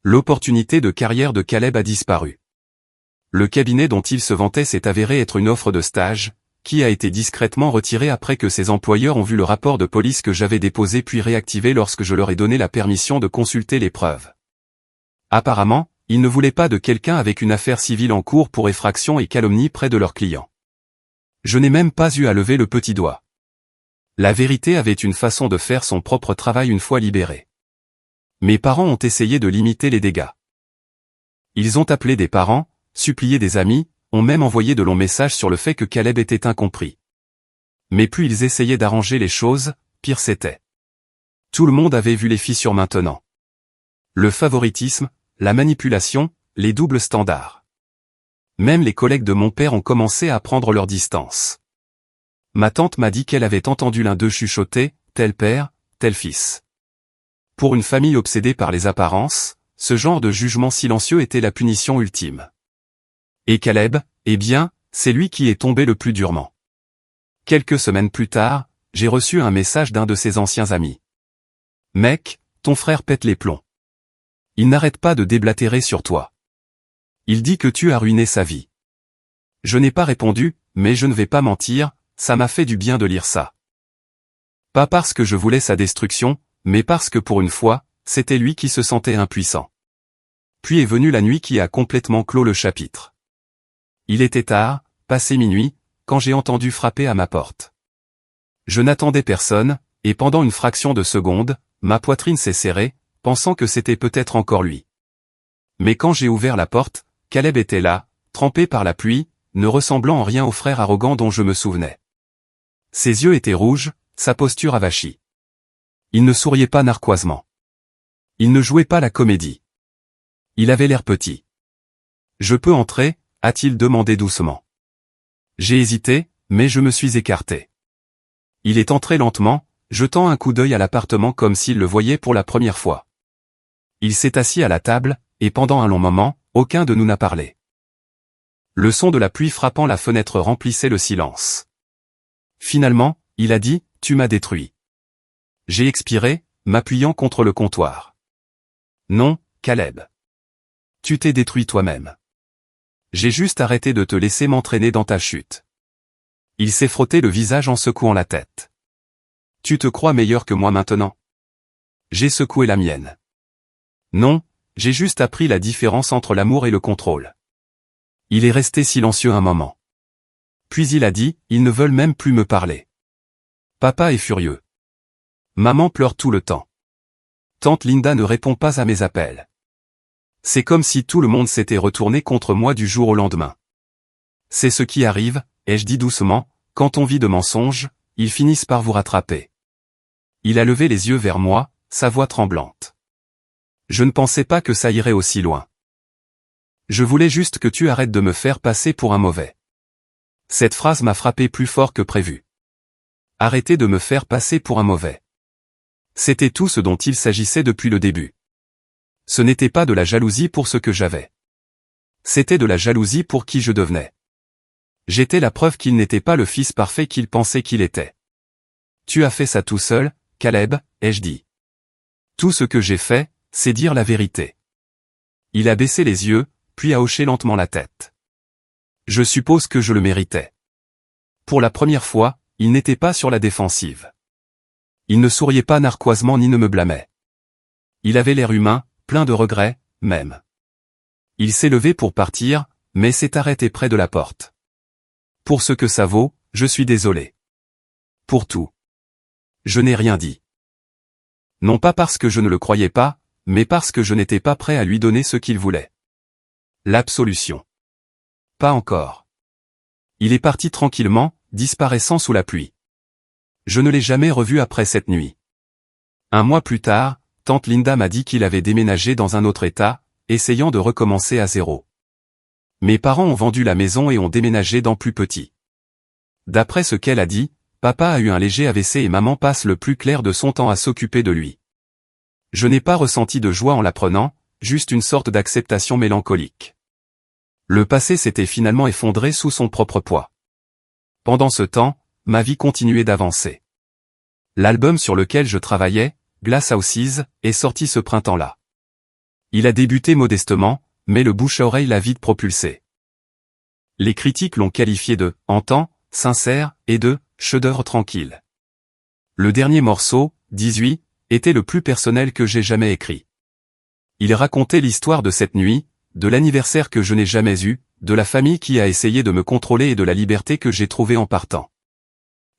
L'opportunité de carrière de Caleb a disparu. Le cabinet dont il se vantait s'est avéré être une offre de stage, qui a été discrètement retirée après que ses employeurs ont vu le rapport de police que j'avais déposé puis réactivé lorsque je leur ai donné la permission de consulter les preuves. Apparemment, ils ne voulaient pas de quelqu'un avec une affaire civile en cours pour effraction et calomnie près de leurs clients. Je n'ai même pas eu à lever le petit doigt. La vérité avait une façon de faire son propre travail une fois libéré. Mes parents ont essayé de limiter les dégâts. Ils ont appelé des parents, supplié des amis, ont même envoyé de longs messages sur le fait que Caleb était incompris. Mais plus ils essayaient d'arranger les choses, pire c'était. Tout le monde avait vu les fissures maintenant. Le favoritisme, la manipulation, les doubles standards. Même les collègues de mon père ont commencé à prendre leur distance. Ma tante m'a dit qu'elle avait entendu l'un d'eux chuchoter, tel père, tel fils. Pour une famille obsédée par les apparences, ce genre de jugement silencieux était la punition ultime. Et Caleb, eh bien, c'est lui qui est tombé le plus durement. Quelques semaines plus tard, j'ai reçu un message d'un de ses anciens amis. « Mec, ton frère pète les plombs. Il n'arrête pas de déblatérer sur toi. Il dit que tu as ruiné sa vie. » Je n'ai pas répondu, mais je ne vais pas mentir, ça m'a fait du bien de lire ça. Pas parce que je voulais sa destruction, mais parce que pour une fois, c'était lui qui se sentait impuissant. Puis est venue la nuit qui a complètement clos le chapitre. Il était tard, passé minuit, quand j'ai entendu frapper à ma porte. Je n'attendais personne, et pendant une fraction de seconde, ma poitrine s'est serrée, pensant que c'était peut-être encore lui. Mais quand j'ai ouvert la porte, Caleb était là, trempé par la pluie, ne ressemblant en rien au frère arrogant dont je me souvenais. Ses yeux étaient rouges, sa posture avachie. Il ne souriait pas narquoisement. Il ne jouait pas la comédie. Il avait l'air petit. « Je peux entrer ?» a-t-il demandé doucement. J'ai hésité, mais je me suis écarté. Il est entré lentement, jetant un coup d'œil à l'appartement comme s'il le voyait pour la première fois. Il s'est assis à la table, et pendant un long moment, aucun de nous n'a parlé. Le son de la pluie frappant la fenêtre remplissait le silence. Finalement, il a dit, « Tu m'as détruit. » J'ai expiré, m'appuyant contre le comptoir. Non, Caleb. Tu t'es détruit toi-même. J'ai juste arrêté de te laisser m'entraîner dans ta chute. Il s'est frotté le visage en secouant la tête. Tu te crois meilleur que moi maintenant? J'ai secoué la mienne. Non, j'ai juste appris la différence entre l'amour et le contrôle. Il est resté silencieux un moment. Puis il a dit, ils ne veulent même plus me parler. Papa est furieux. Maman pleure tout le temps. Tante Linda ne répond pas à mes appels. C'est comme si tout le monde s'était retourné contre moi du jour au lendemain. C'est ce qui arrive, ai-je dit doucement, quand on vit de mensonges, ils finissent par vous rattraper. Il a levé les yeux vers moi, sa voix tremblante. Je ne pensais pas que ça irait aussi loin. Je voulais juste que tu arrêtes de me faire passer pour un mauvais. Cette phrase m'a frappé plus fort que prévu. Arrêtez de me faire passer pour un mauvais. C'était tout ce dont il s'agissait depuis le début. Ce n'était pas de la jalousie pour ce que j'avais. C'était de la jalousie pour qui je devenais. J'étais la preuve qu'il n'était pas le fils parfait qu'il pensait qu'il était. Tu as fait ça tout seul, Caleb, ai-je dit. Tout ce que j'ai fait, c'est dire la vérité. Il a baissé les yeux, puis a hoché lentement la tête. Je suppose que je le méritais. Pour la première fois, il n'était pas sur la défensive. Il ne souriait pas narquoisement ni ne me blâmait. Il avait l'air humain, plein de regrets, même. Il s'est levé pour partir, mais s'est arrêté près de la porte. Pour ce que ça vaut, je suis désolé. Pour tout. Je n'ai rien dit. Non pas parce que je ne le croyais pas, mais parce que je n'étais pas prêt à lui donner ce qu'il voulait. L'absolution. Pas encore. Il est parti tranquillement, disparaissant sous la pluie. Je ne l'ai jamais revu après cette nuit. Un mois plus tard, tante Linda m'a dit qu'il avait déménagé dans un autre état, essayant de recommencer à zéro. Mes parents ont vendu la maison et ont déménagé dans plus petit. D'après ce qu'elle a dit, papa a eu un léger AVC et maman passe le plus clair de son temps à s'occuper de lui. Je n'ai pas ressenti de joie en l'apprenant, juste une sorte d'acceptation mélancolique. Le passé s'était finalement effondré sous son propre poids. Pendant ce temps, ma vie continuait d'avancer. L'album sur lequel je travaillais, Glass Houses, est sorti ce printemps-là. Il a débuté modestement, mais le bouche-à-oreille l'a vite propulsé. Les critiques l'ont qualifié de « entend », sincère, et de « chef-d'œuvre tranquille ». Le dernier morceau, 18, était le plus personnel que j'ai jamais écrit. Il racontait l'histoire de cette nuit, de l'anniversaire que je n'ai jamais eu, de la famille qui a essayé de me contrôler et de la liberté que j'ai trouvée en partant.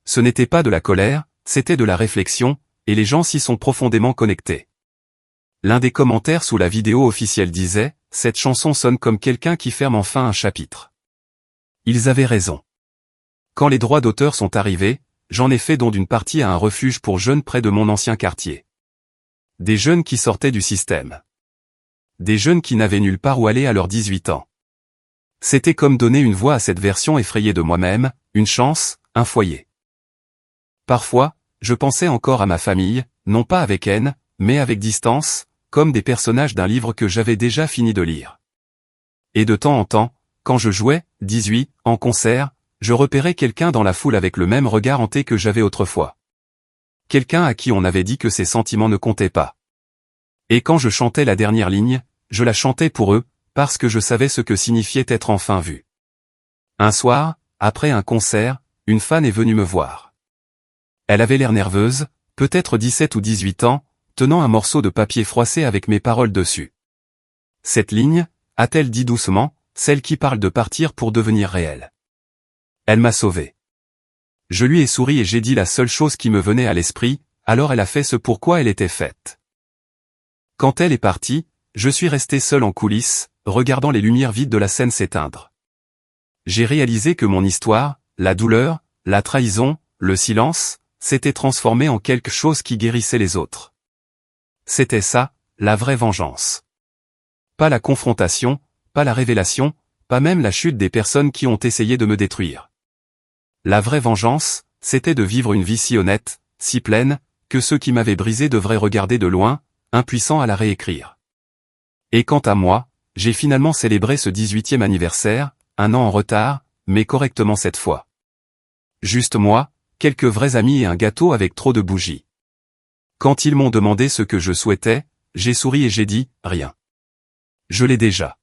Ce n'était pas de la colère, c'était de la réflexion, et les gens s'y sont profondément connectés. L'un des commentaires sous la vidéo officielle disait « Cette chanson sonne comme quelqu'un qui ferme enfin un chapitre ». Ils avaient raison. Quand les droits d'auteur sont arrivés, j'en ai fait don d'une partie à un refuge pour jeunes près de mon ancien quartier. Des jeunes qui sortaient du système. Des jeunes qui n'avaient nulle part où aller à leurs 18 ans. C'était comme donner une voix à cette version effrayée de moi-même, une chance, un foyer. Parfois, je pensais encore à ma famille, non pas avec haine, mais avec distance, comme des personnages d'un livre que j'avais déjà fini de lire. Et de temps en temps, quand je jouais, 18, en concert, je repérais quelqu'un dans la foule avec le même regard hanté que j'avais autrefois. Quelqu'un à qui on avait dit que ses sentiments ne comptaient pas. Et quand je chantais la dernière ligne, je la chantais pour eux, parce que je savais ce que signifiait être enfin vu. Un soir, après un concert, une fan est venue me voir. Elle avait l'air nerveuse, peut-être 17 ou 18 ans, tenant un morceau de papier froissé avec mes paroles dessus. Cette ligne, a-t-elle dit doucement, celle qui parle de partir pour devenir réelle. Elle m'a sauvé. Je lui ai souri et j'ai dit la seule chose qui me venait à l'esprit, alors elle a fait ce pourquoi elle était faite. Quand elle est partie, je suis resté seul en coulisses, regardant les lumières vides de la scène s'éteindre. J'ai réalisé que mon histoire, la douleur, la trahison, le silence, s'était transformé en quelque chose qui guérissait les autres. C'était ça, la vraie vengeance. Pas la confrontation, pas la révélation, pas même la chute des personnes qui ont essayé de me détruire. La vraie vengeance, c'était de vivre une vie si honnête, si pleine, que ceux qui m'avaient brisé devraient regarder de loin, impuissants à la réécrire. Et quant à moi, j'ai finalement célébré ce 18e anniversaire, un an en retard, mais correctement cette fois. Juste moi, quelques vrais amis et un gâteau avec trop de bougies. Quand ils m'ont demandé ce que je souhaitais, j'ai souri et j'ai dit, rien. Je l'ai déjà.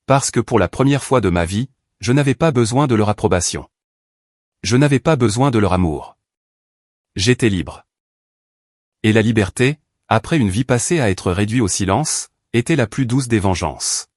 Parce que pour la première fois de ma vie, je n'avais pas besoin de leur approbation. Je n'avais pas besoin de leur amour. J'étais libre. Et la liberté, après une vie passée à être réduit au silence, était la plus douce des vengeances.